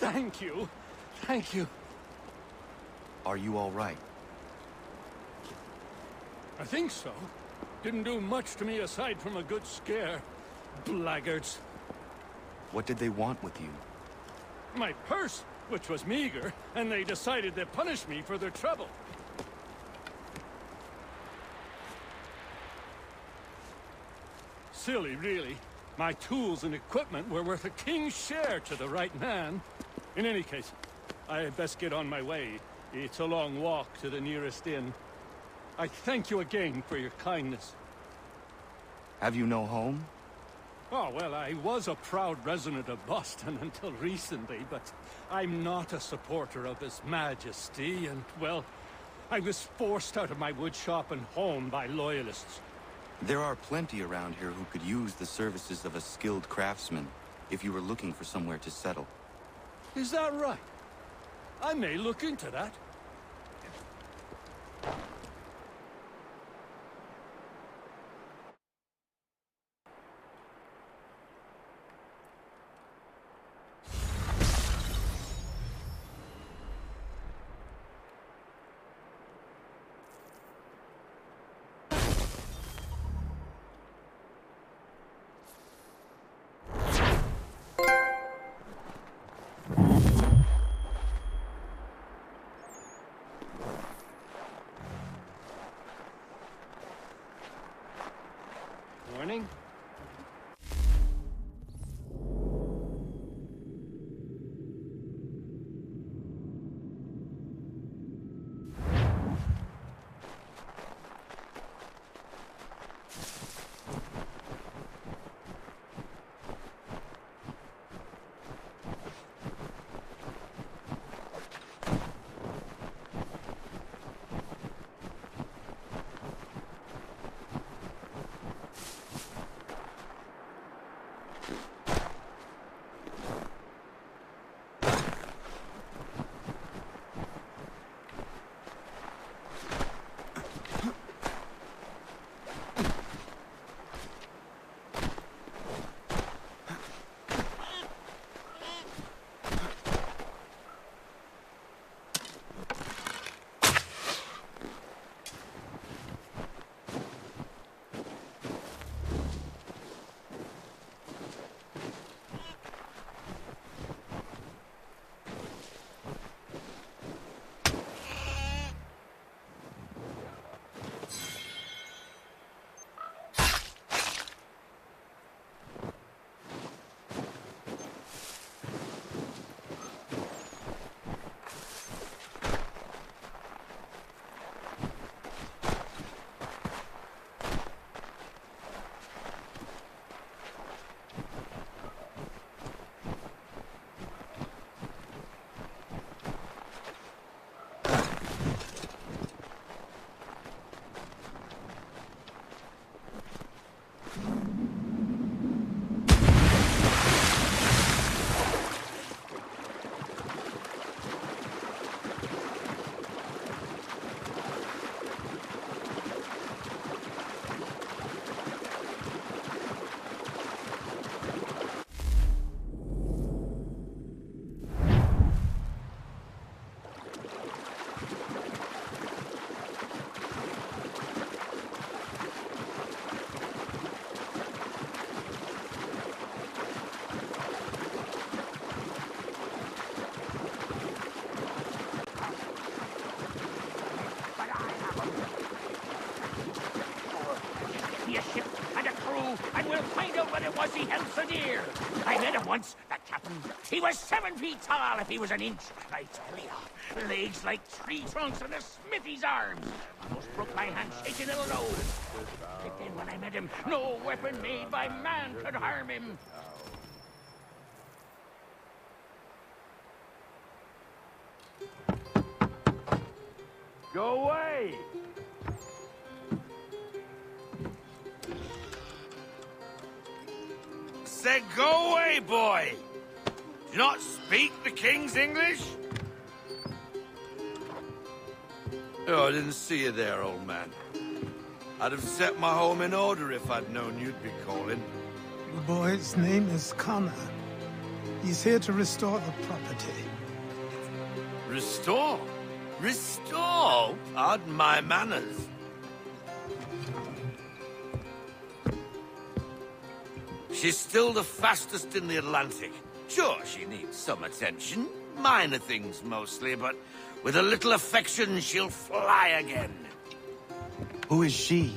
Thank you. Thank you. Are you all right? I think so. Didn't do much to me aside from a good scare. Blackguards. What did they want with you? My purse, which was meager, and they decided to punish me for their trouble. Silly, really. My tools and equipment were worth a king's share to the right man. In any case, I had best get on my way. It's a long walk to the nearest inn. I thank you again for your kindness. Have you no home? Oh, well, I was a proud resident of Boston until recently, but I'm not a supporter of His Majesty, and, well, I was forced out of my woodshop and home by loyalists. There are plenty around here who could use the services of a skilled craftsman if you were looking for somewhere to settle. Is that right? I may look into that. Morning. And we'll find out what it was he held so dear. I met him once, that captain. He was 7 feet tall if he was an inch. I tell ya, legs like tree trunks and a smithy's arms. Almost broke my hand shaking it alone. But then when I met him, no weapon made by man could harm him. Go away! Said go away, boy! Do you not speak the King's English? Oh, I didn't see you there, old man. I'd have set my home in order if I'd known you'd be calling. The boy's name is Connor. He's here to restore the property. Restore? Restore? Pardon my manners. She's still the fastest in the Atlantic. Sure, she needs some attention. Minor things mostly, but with a little affection, she'll fly again. Who is she?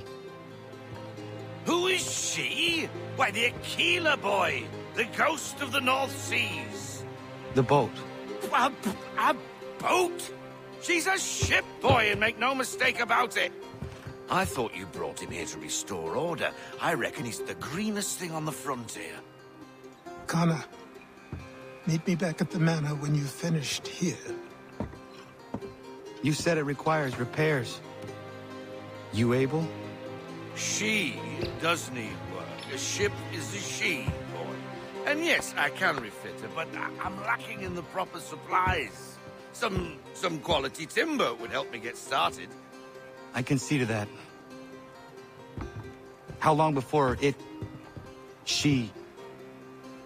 Who is she? Why, the Aquila boy, the ghost of the North Seas. The boat. A boat? She's a ship, boy, and make no mistake about it. I thought you brought him here to restore order. I reckon he's the greenest thing on the frontier. Connor, meet me back at the manor when you've finished here. You said it requires repairs. You able? She does need work. A ship is a she, boy. And yes, I can refit her, but I'm lacking in the proper supplies. Some quality timber would help me get started. I can see to that. How long before she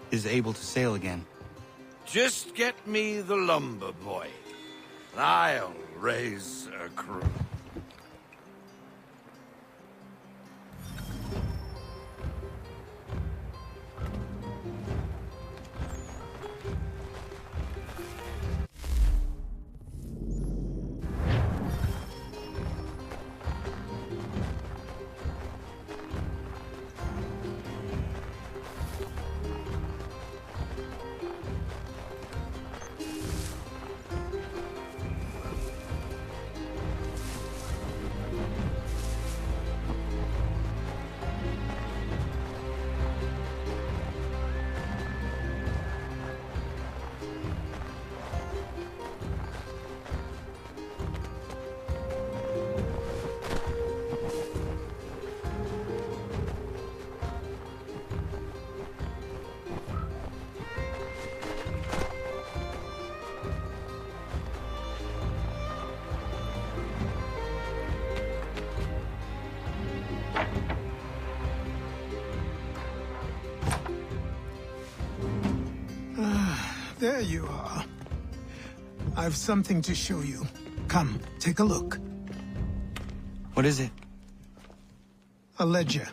is able to sail again? Just get me the lumber, boy. I'll raise a crew. There you are. I've something to show you. Come, take a look. What is it? A ledger.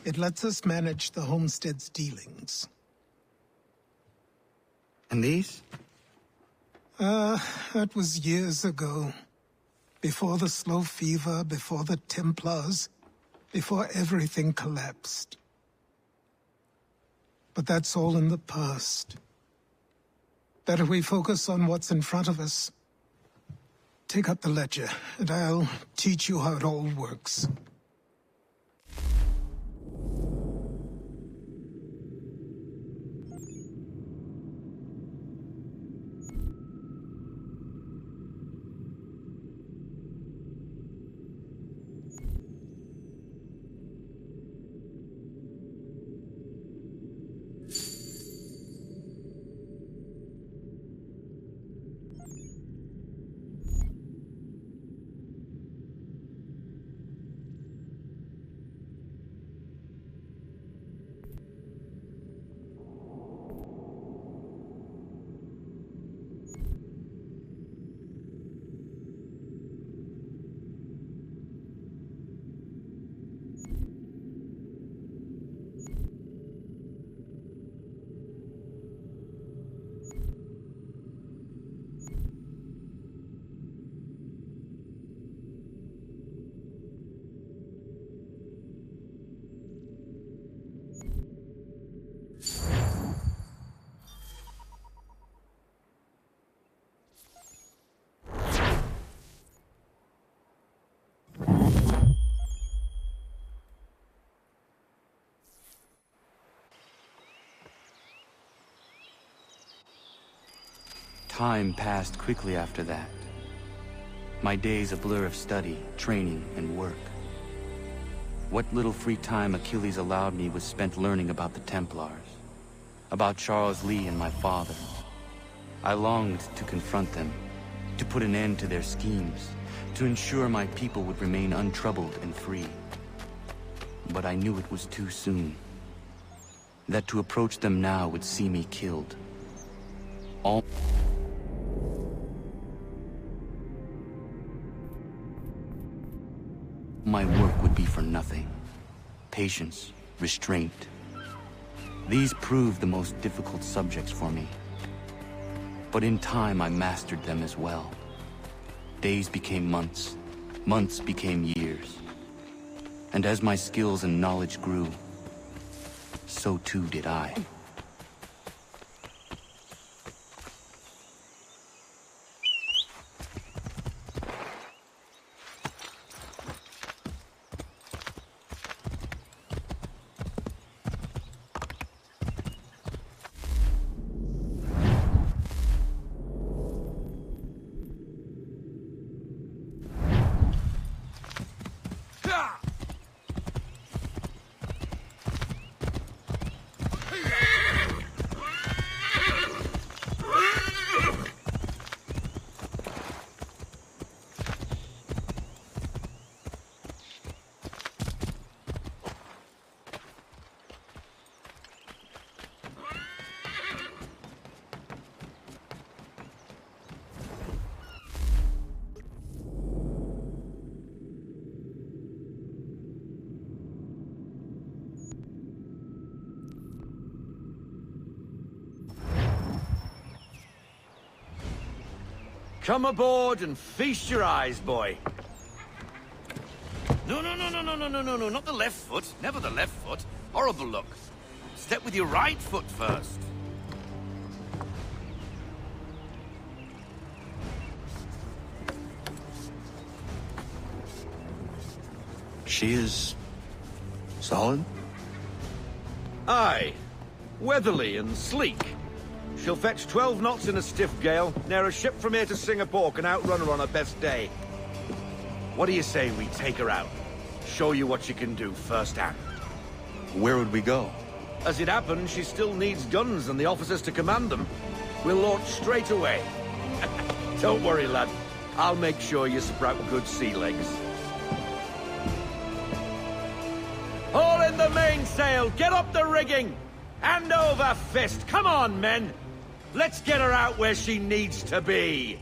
It lets us manage the homestead's dealings. And these? That was years ago. Before the slow fever, before the Templars, before everything collapsed. But that's all in the past. Better we focus on what's in front of us. Take up the ledger, and I'll teach you how it all works. Time passed quickly after that. My days a blur of study, training, and work. What little free time Achilles allowed me was spent learning about the Templars, about Charles Lee and my father. I longed to confront them, to put an end to their schemes, to ensure my people would remain untroubled and free. But I knew it was too soon, that to approach them now would see me killed. All my work would be for nothing. Patience, restraint. These proved the most difficult subjects for me. But in time, I mastered them as well. Days became months, months became years. And as my skills and knowledge grew, so too did I. Come aboard and feast your eyes, boy. No, not the left foot. Never the left foot. Horrible look. Step with your right foot first. She is... solid? Aye. Weatherly and sleek. She'll fetch 12 knots in a stiff gale, near a ship from here to Singapore can outrun her on her best day. What do you say we take her out? Show you what she can do firsthand. Where would we go? As it happens, she still needs guns and the officers to command them. We'll launch straight away. Don't worry, lad. I'll make sure you sprout good sea legs. Haul in the mainsail! Get up the rigging! Hand over fist! Come on, men! Let's get her out where she needs to be.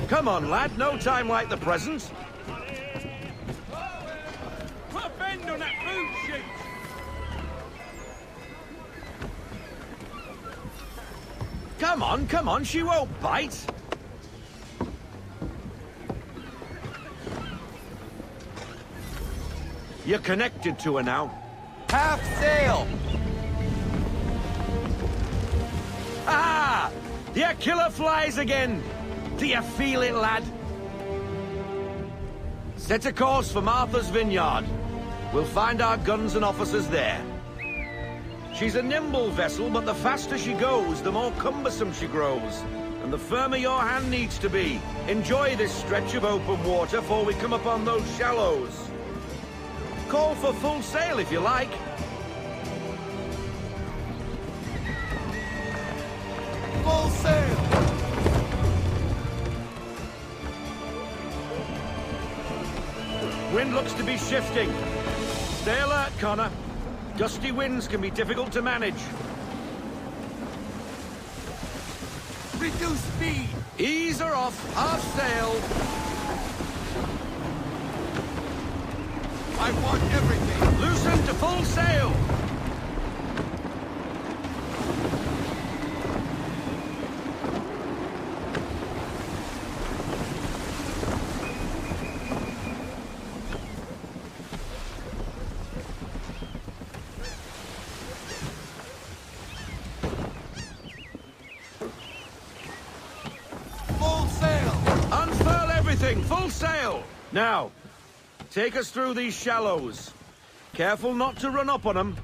Come on, lad. No time like the present. Put a bend on that boot chute! Come on, she won't bite. You're connected to her now. Half sail! Ah! Your killer flies again! Do you feel it, lad? Set a course for Martha's Vineyard. We'll find our guns and officers there. She's a nimble vessel, but the faster she goes, the more cumbersome she grows. And the firmer your hand needs to be. Enjoy this stretch of open water before we come upon those shallows. Call for full sail if you like. Full sail! Wind looks to be shifting. Stay alert, Connor. Gusty winds can be difficult to manage. Reduce speed! Ease her off, half sail. I want everything! Loosen to full sail! Full sail! Now, take us through these shallows. Careful not to run up on them.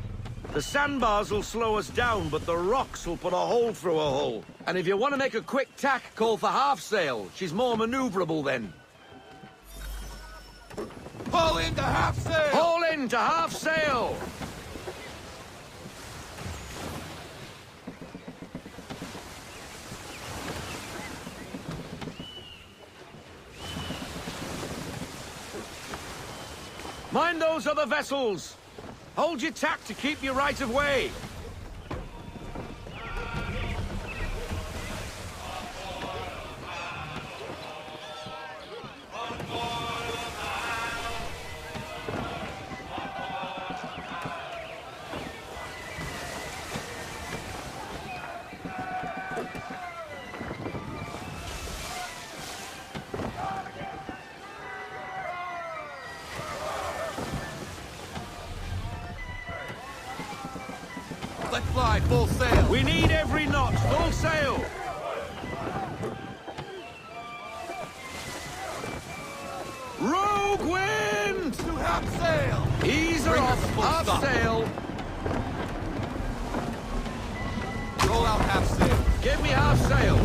The sandbars will slow us down, but the rocks will put a hole through a hull. And if you want to make a quick tack, call for half sail. She's more maneuverable then. Haul into half sail! Haul into half sail! Mind those other vessels! Hold your tack to keep your right of way! Let fly, full sail! We need every knot, full sail! Rogue wind! To half sail! Ease her off, half sail! Roll out half sail! Give me half sail!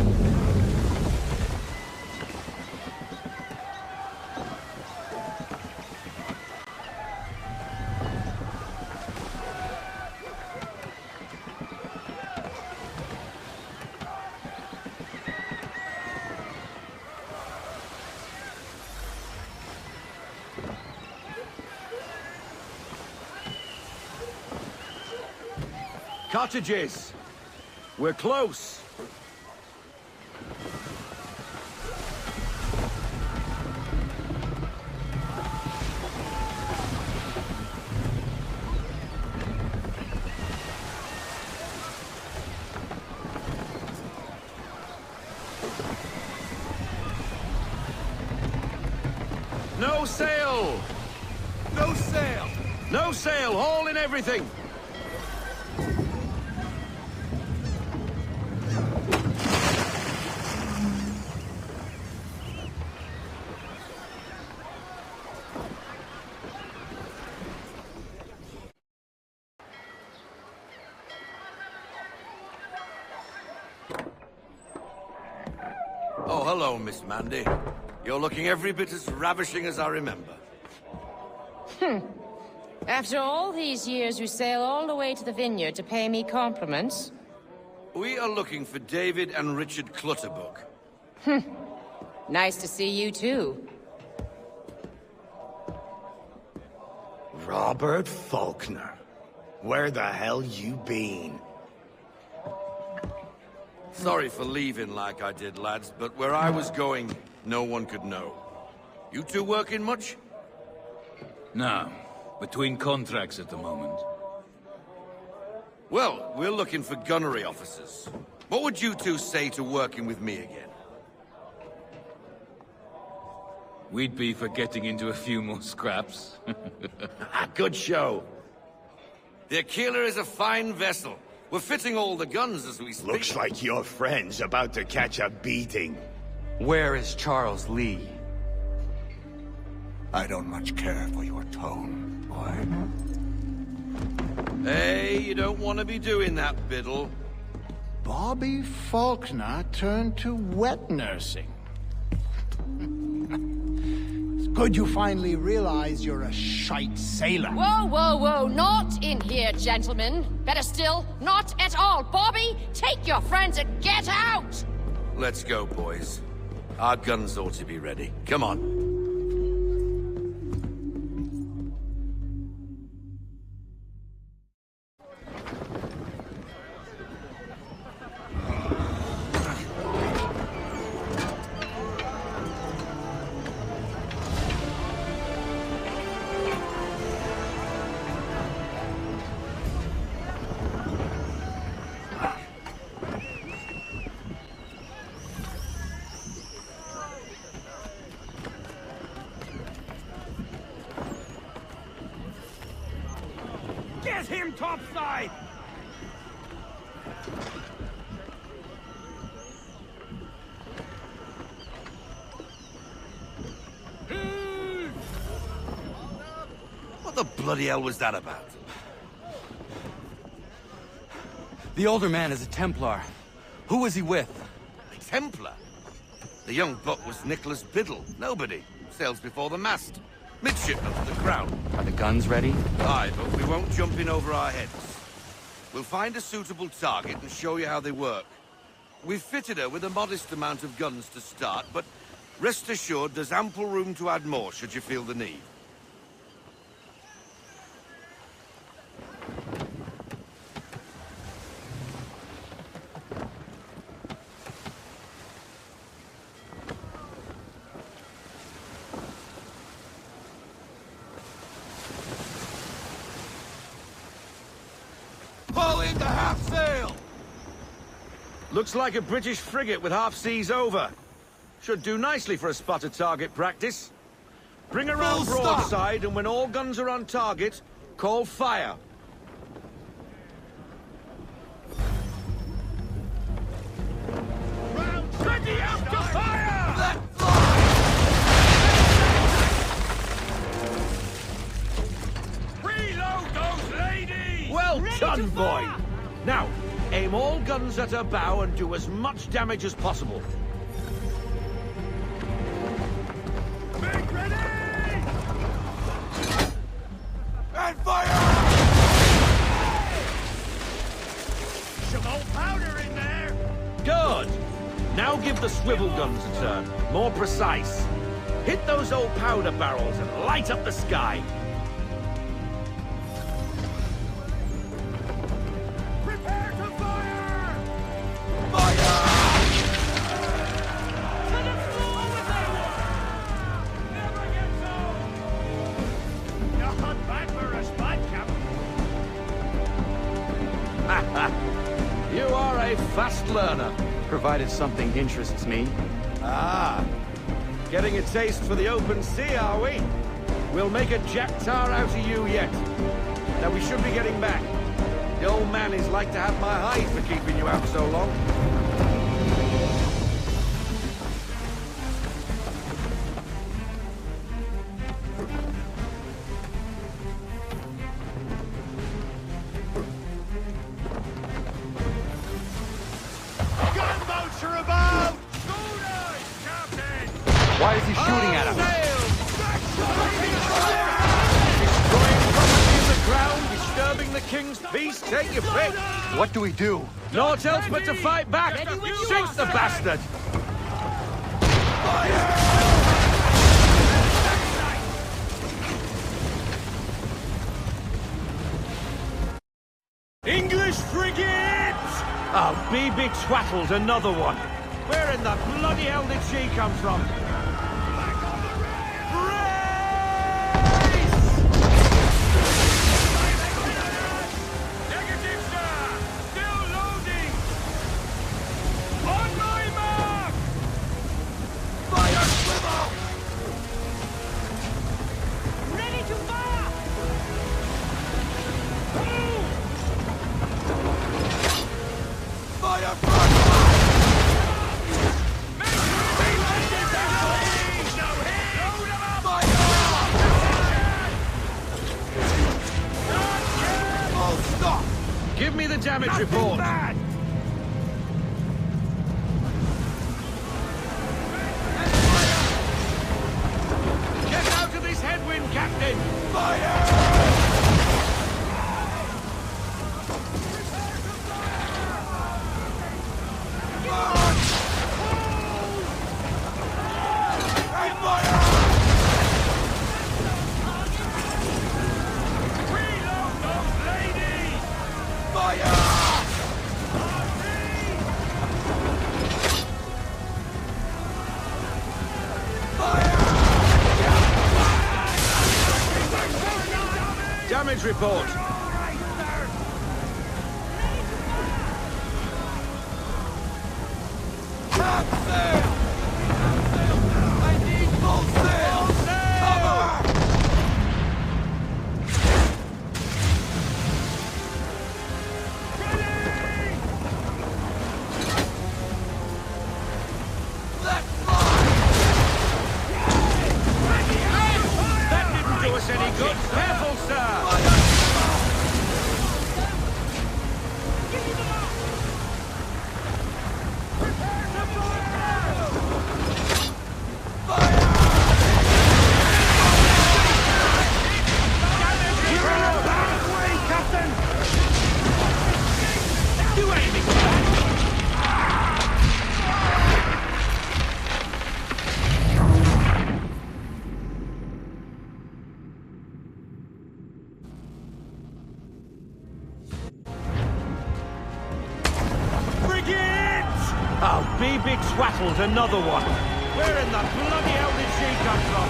Cottages. We're close. No sail! No sail! Haul in everything! Hello, Miss Mandy. You're looking every bit as ravishing as I remember. After all these years, you sail all the way to the vineyard to pay me compliments? We are looking for David and Richard Clutterbuck. Nice to see you, too. Robert Faulkner. Where the hell you been? Sorry for leaving like I did, lads, but where I was going, no one could know. You two working much? No. Between contracts at the moment. Well, we're looking for gunnery officers. What would you two say to working with me again? We'd be for getting into a few more scraps. Good show. The Aquila is a fine vessel. We're fitting all the guns as we speak. Looks like your friend's about to catch a beating. Where is Charles Lee? I don't much care for your tone, boy. Hey, you don't want to be doing that, Biddle. Bobby Faulkner turned to wet nursing. It's good you finally realize you're a shite sailor. Whoa, whoa, whoa, not in here, gentlemen. Better still, not at all. Bobby, take your friends and get out! Let's go, boys. Our guns ought to be ready. Come on. Get him topside! What the bloody hell was that about? The older man is a Templar. Who was he with? A Templar? The young buck was Nicholas Biddle. Nobody. Sails before the mast. Midshipman to the crown. Are the guns ready? Aye, but we won't jump in over our heads. We'll find a suitable target and show you how they work. We've fitted her with a modest amount of guns to start, but rest assured there's ample room to add more should you feel the need. Pull into half sail! Looks like a British frigate with half seas over. Should do nicely for a spotted target practice. Bring around broadside, and when all guns are on target, call fire. Ready up to fire! Reload those ladies! Well done, boy! Now, aim all guns at her bow and do as much damage as possible. Make ready! And fire! Some old powder in there! Good! Now give the swivel guns a turn. More precise. Hit those old powder barrels and light up the sky. Prepare to fire! Fire! To the floor with them! Never gets old! Not bad for a spot, Captain. You are a fast learner. Provided something interests me. Ah, getting a taste for the open sea, are we? We'll make a jack tar out of you yet. Now we should be getting back. The old man is like to have my hide for keeping you out so long. Gunboats are above! Schooners! Why is he shooting at us? Ground, disturbing the king's peace, take your pick. What do we do? Naught else but to fight back. Shoot the bastard. English frigate! Oh, BB Twattle's another one. Where in the bloody hell did she come from? Give me the damage report. Get out of this headwind, Captain! Fire! Damage report. I need full sail! Cover! That didn't do us any good. Careful, sir! Oh, BB Twattle's another one. Where in the bloody hell did she come from?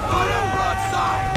Fire broadside!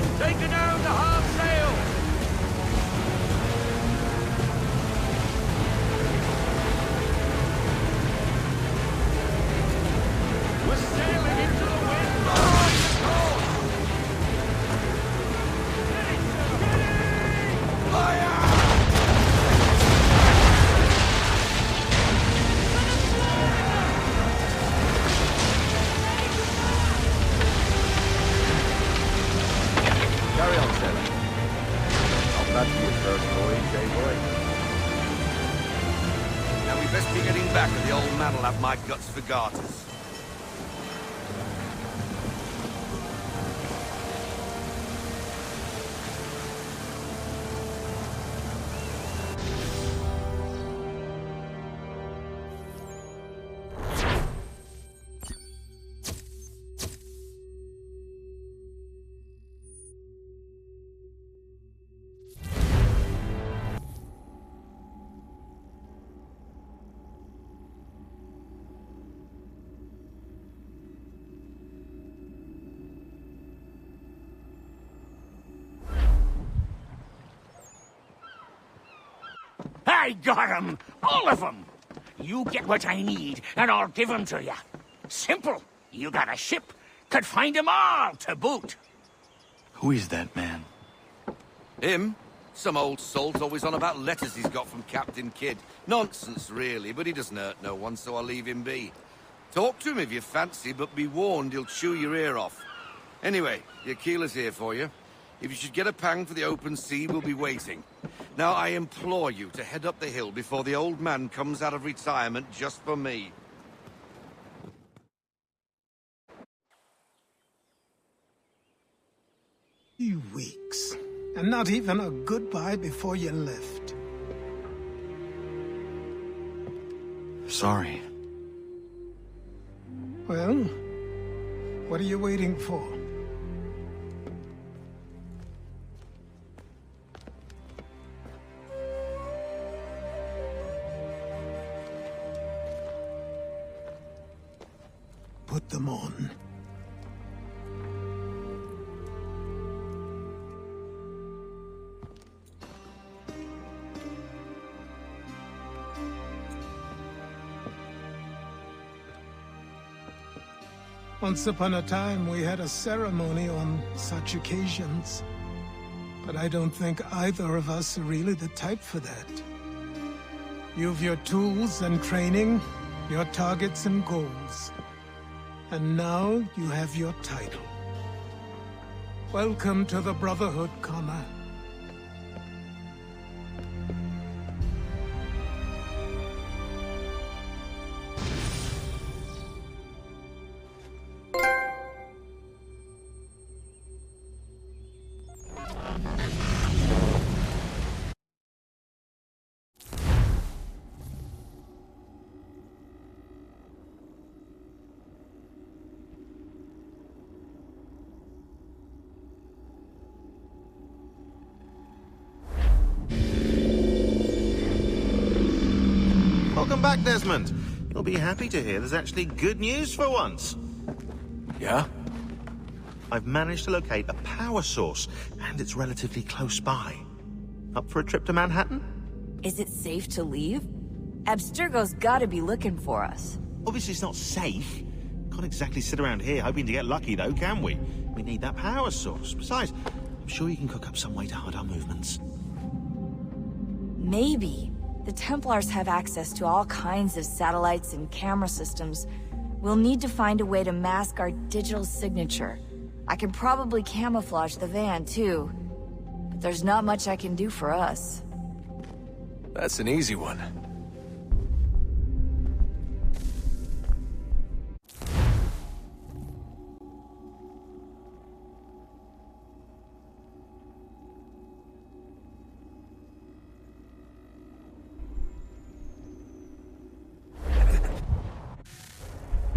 and taken down the hard sail! We're sailing into the wind! Fire! Carry on, sailor. Not bad for your first voyage, eh, boy? Now we best be getting back, or the old man'll have my guts for garters. I got 'em! All of 'em! You get what I need, and I'll give 'em to you. Simple. You got a ship. Could find 'em all to boot. Who is that man? Him? Some old salt always on about letters he's got from Captain Kidd. Nonsense, really, but he doesn't hurt no one, so I'll leave him be. Talk to him if you fancy, but be warned he'll chew your ear off. Anyway, your keeler's here for you. If you should get a pang for the open sea, we'll be waiting. Now, I implore you to head up the hill before the old man comes out of retirement just for me. Few weeks, and not even a goodbye before you left. Sorry. Well, what are you waiting for? Put them on. Once upon a time, we had a ceremony on such occasions. But I don't think either of us are really the type for that. You've your tools and training, your targets and goals. And now you have your title. Welcome to the Brotherhood, Connor. Welcome back, Desmond. You'll be happy to hear there's actually good news for once. Yeah? I've managed to locate a power source, and it's relatively close by. Up for a trip to Manhattan? Is it safe to leave? Abstergo's gotta be looking for us. Obviously it's not safe. Can't exactly sit around here hoping to get lucky, though, can we? We need that power source. Besides, I'm sure you can cook up some way to hide our movements. Maybe. The Templars have access to all kinds of satellites and camera systems. We'll need to find a way to mask our digital signature. I can probably camouflage the van, too. But there's not much I can do for us. That's an easy one.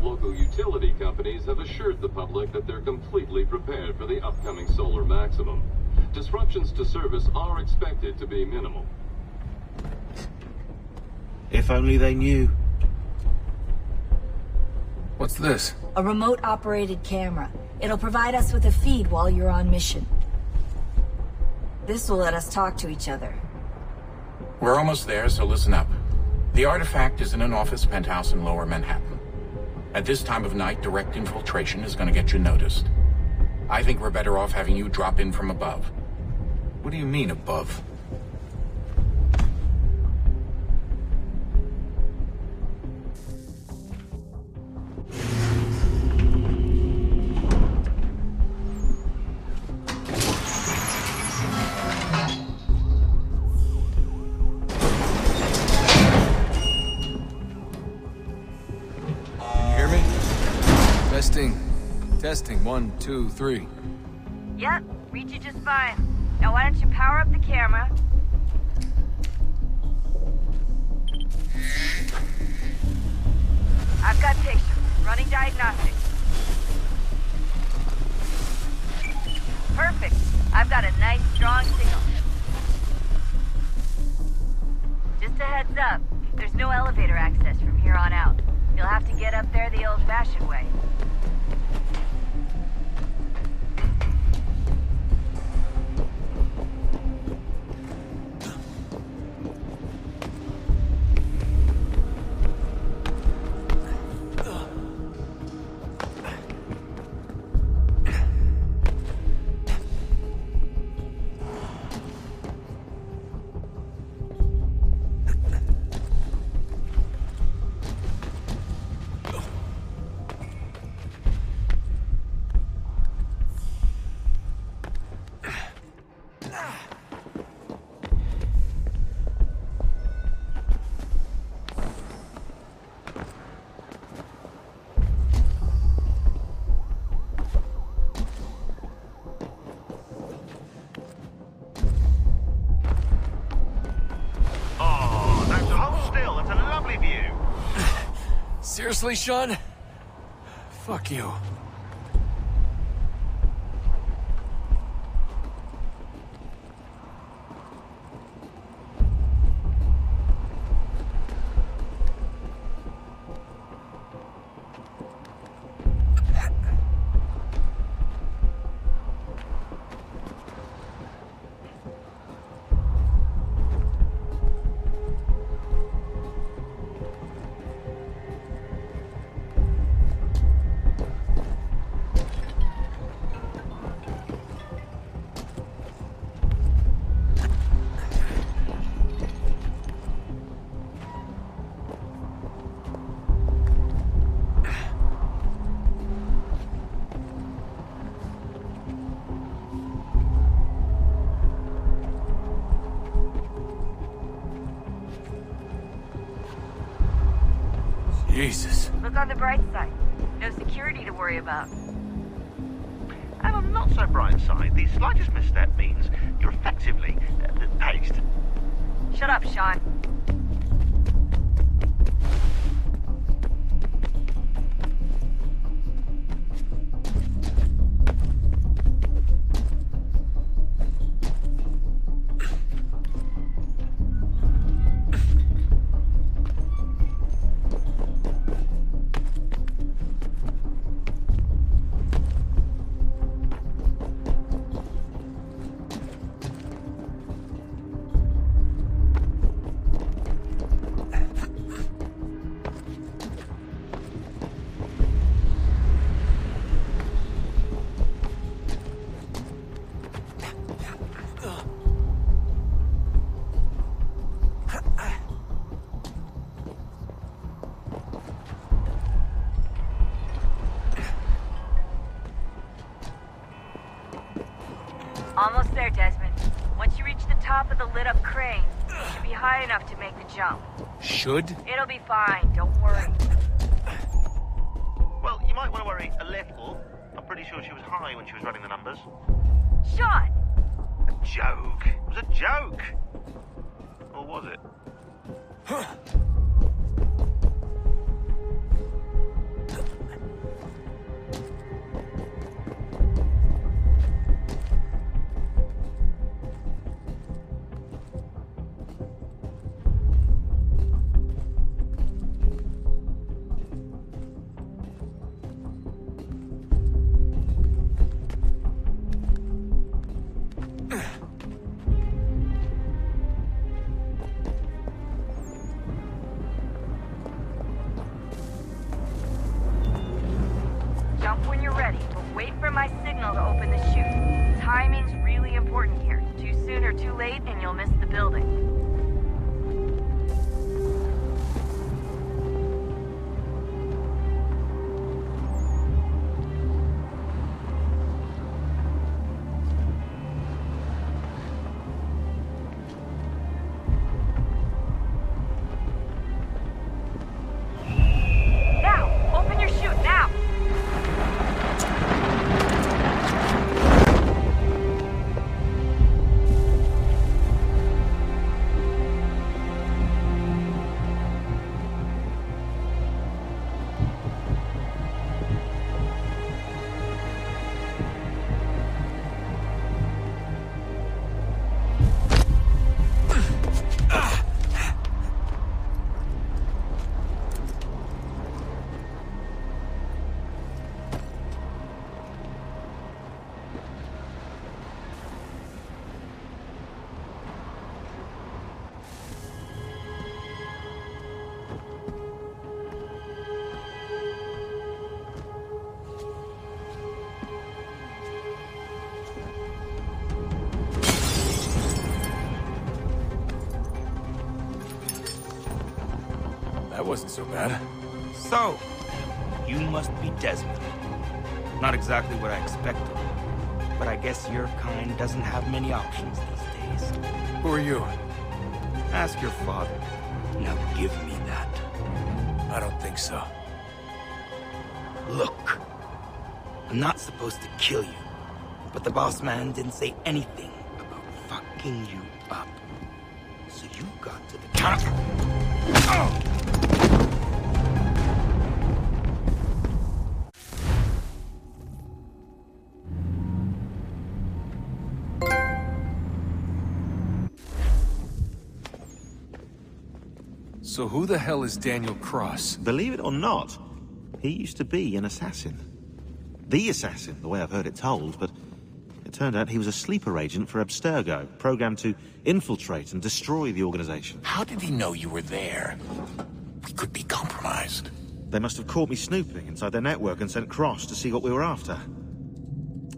Local utility companies have assured the public that they're completely prepared for the upcoming solar maximum. Disruptions to service are expected to be minimal. If only they knew. What's this? A remote-operated camera. It'll provide us with a feed while you're on mission. This will let us talk to each other. We're almost there, so listen up. The artifact is in an office penthouse in Lower Manhattan. At this time of night, direct infiltration is gonna get you noticed. I think we're better off having you drop in from above. What do you mean, above? Testing, 1, 2, 3. Yep, read you just fine. Now why don't you power up the camera? I've got pictures. Running diagnostics. Perfect. I've got a nice, strong signal. Just a heads up, there's no elevator access from here on out. You'll have to get up there the old-fashioned way. Seriously, Sean? Fuck you. Jesus. Look on the bright side. No security to worry about. And on the not so bright side, the slightest misstep means you're effectively paced. Shut up, Sean. Almost there, Desmond. Once you reach the top of the lit-up crane, you should be high enough to make the jump. Should? It'll be fine, don't worry. Well, you might want to worry a little. I'm pretty sure she was high when she was running the numbers. Sean! A joke. It was a joke. Or was it? important here. Too soon or too late, and you'll miss the building. That wasn't so bad. So, you must be Desmond. Not exactly what I expected, but I guess your kind doesn't have many options these days. Who are you? Ask your father. Now give me that. I don't think so. Look, I'm not supposed to kill you, but the boss man didn't say anything about fucking you up. So you got to the counter. Oh! So who the hell is Daniel Cross? Believe it or not, he used to be an assassin. The assassin, the way I've heard it told, but it turned out he was a sleeper agent for Abstergo, programmed to infiltrate and destroy the organization. How did he know you were there? We could be compromised. They must have caught me snooping inside their network and sent Cross to see what we were after.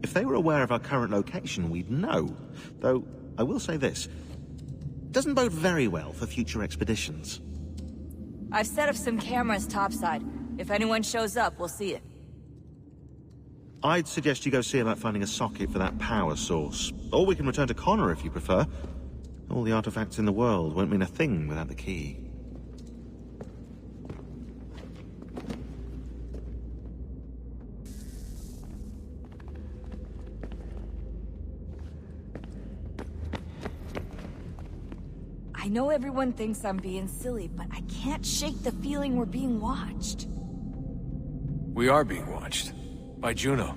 If they were aware of our current location, we'd know. Though, I will say this. It doesn't bode very well for future expeditions. I've set up some cameras topside. If anyone shows up, we'll see it. I'd suggest you go see about finding a socket for that power source. Or we can return to Connor if you prefer. All the artifacts in the world won't mean a thing without the key. I know everyone thinks I'm being silly, but I can't shake the feeling we're being watched. We are being watched. By Juno.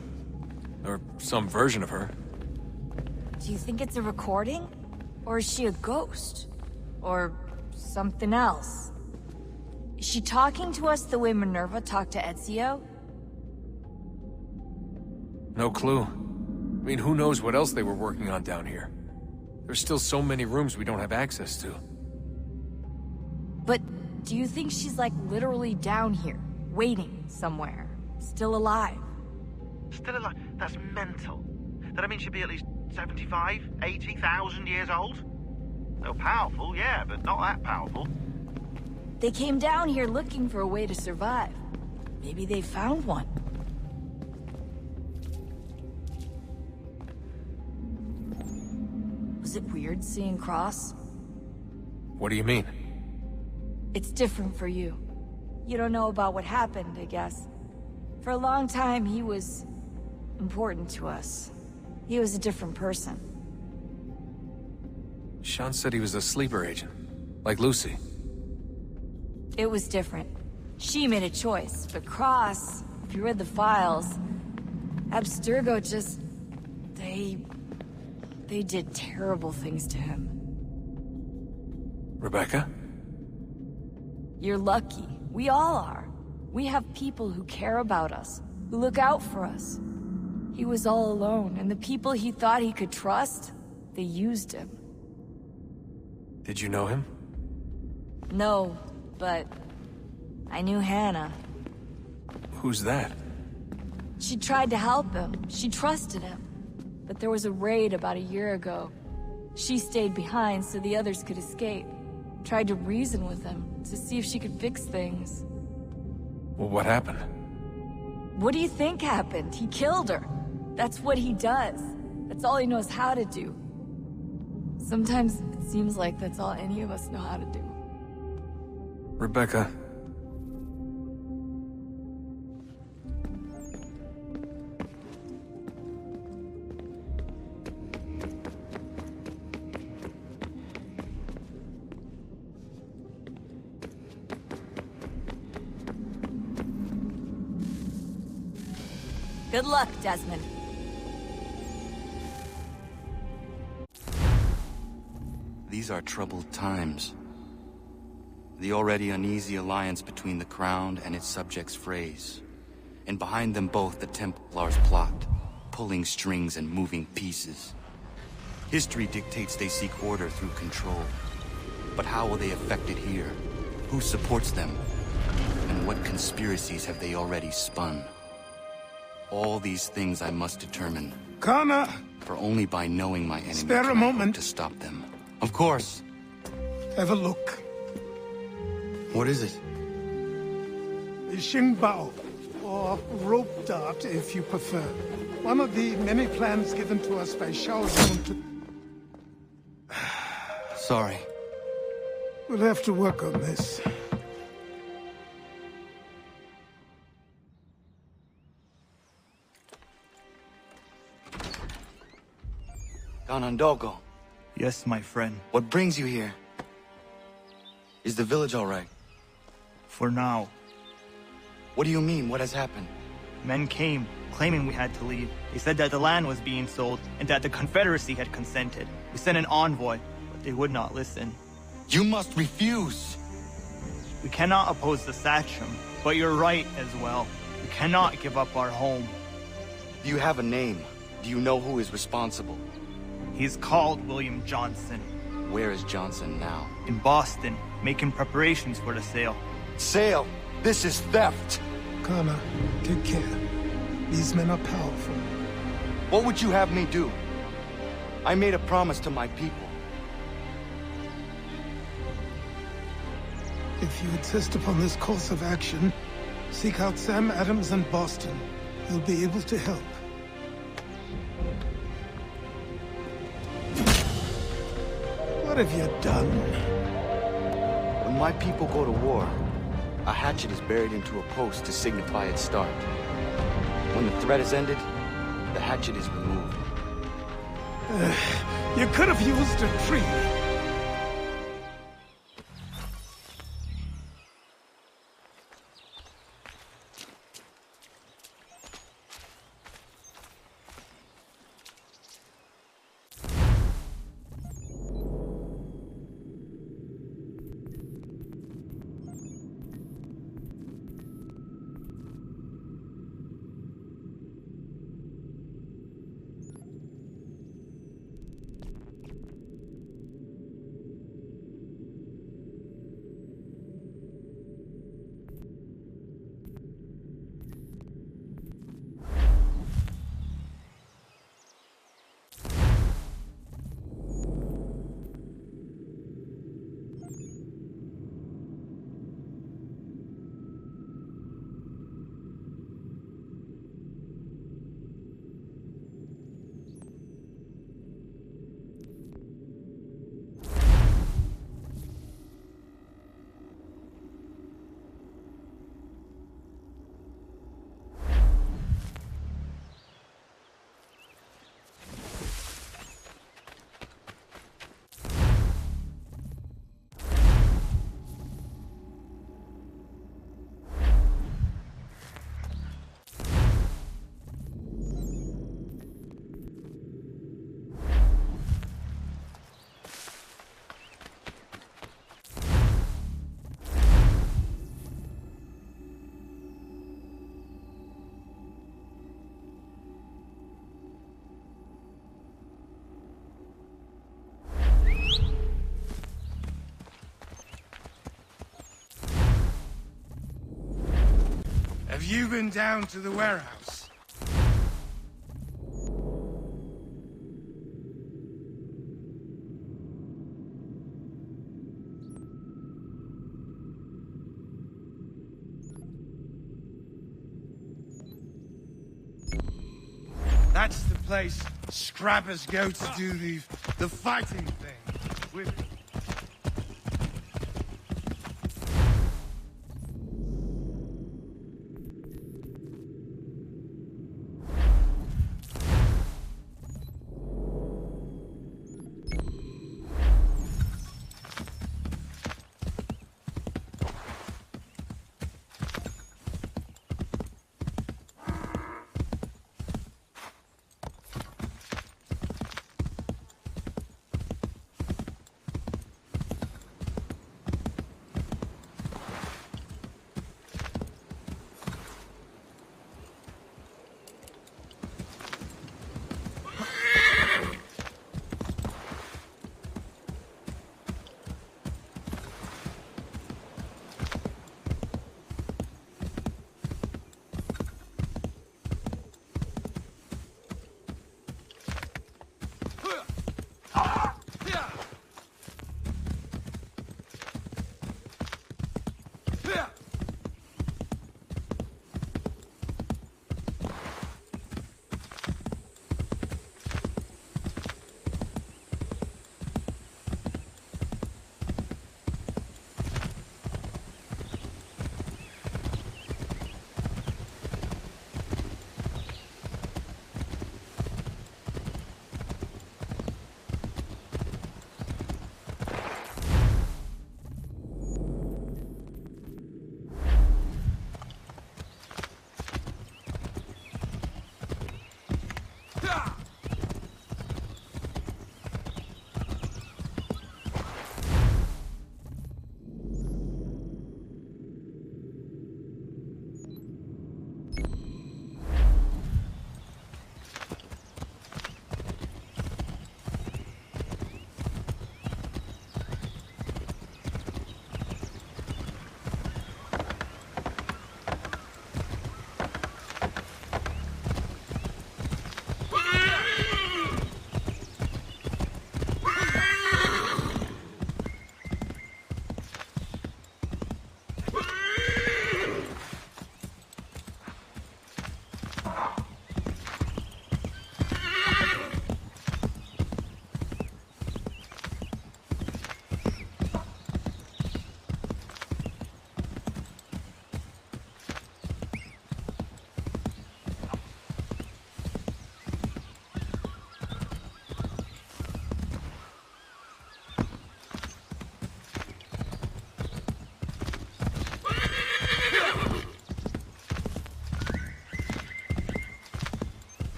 Or some version of her. Do you think it's a recording? Or is she a ghost? Or something else? Is she talking to us the way Minerva talked to Ezio? No clue. I mean, who knows what else they were working on down here? There's still so many rooms we don't have access to. But do you think she's like literally down here, waiting somewhere, still alive? Still alive? That's mental. That means she'd be at least 75, 80,000 years old? They're powerful, yeah, but not that powerful. They came down here looking for a way to survive. Maybe they found one. Was it weird seeing Cross? What do you mean? It's different for you. You don't know about what happened, I guess. For a long time, he was important to us. He was a different person. Sean said he was a sleeper agent. Like Lucy. It was different. She made a choice, but Cross, if you read the files, Abstergo just... They did terrible things to him. Rebecca? You're lucky. We all are. We have people who care about us, who look out for us. He was all alone, and the people he thought he could trust, they used him. Did you know him? No, but I knew Hannah. Who's that? She tried to help him. She trusted him. but there was a raid about a year ago. She stayed behind so the others could escape. Tried to reason with them, to see if she could fix things. Well, what happened? What do you think happened? He killed her. That's what he does. That's all he knows how to do. Sometimes it seems like that's all any of us know how to do. Rebecca. Good luck, Desmond. These are troubled times. The already uneasy alliance between the Crown and its subjects frays. And behind them both the Templars plot, pulling strings and moving pieces. History dictates they seek order through control. But how will they affect it here? Who supports them? And what conspiracies have they already spun? All these things I must determine. Connor! For only by knowing my enemy Spare a can I hope moment to stop them. Of course. Have a look. What is it? The Xingbao, or rope dart if you prefer. One of the many plans given to us by Shao Zhong to... Sorry. We'll have to work on this. Ganondogo. Yes, my friend. What brings you here? Is the village all right? For now. What do you mean? What has happened? Men came, claiming we had to leave. They said that the land was being sold, and that the Confederacy had consented. We sent an envoy, but they would not listen. You must refuse! We cannot oppose the Sachem, but you're right as well. We cannot give up our home. Do you have a name? Do you know who is responsible? He's called William Johnson. Where is Johnson now? In Boston, making preparations for the sale. Sale? This is theft! Connor, take care. These men are powerful. What would you have me do? I made a promise to my people. If you insist upon this course of action, seek out Sam Adams in Boston. He'll be able to help. What have you done? When my people go to war, a hatchet is buried into a post to signify its start. When the threat is ended, the hatchet is removed. You could have used a tree. Have you been down to the warehouse? place scrappers go to do the fighting thing. With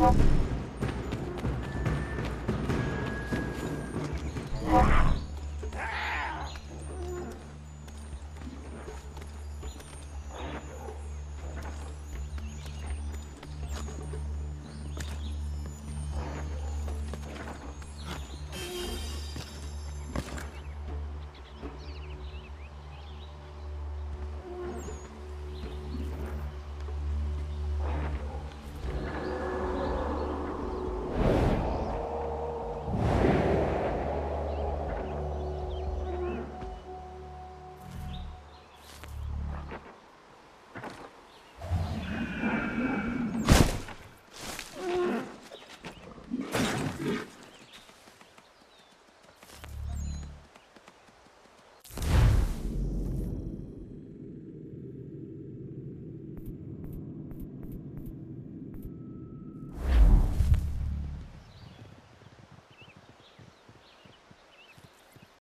Thank you.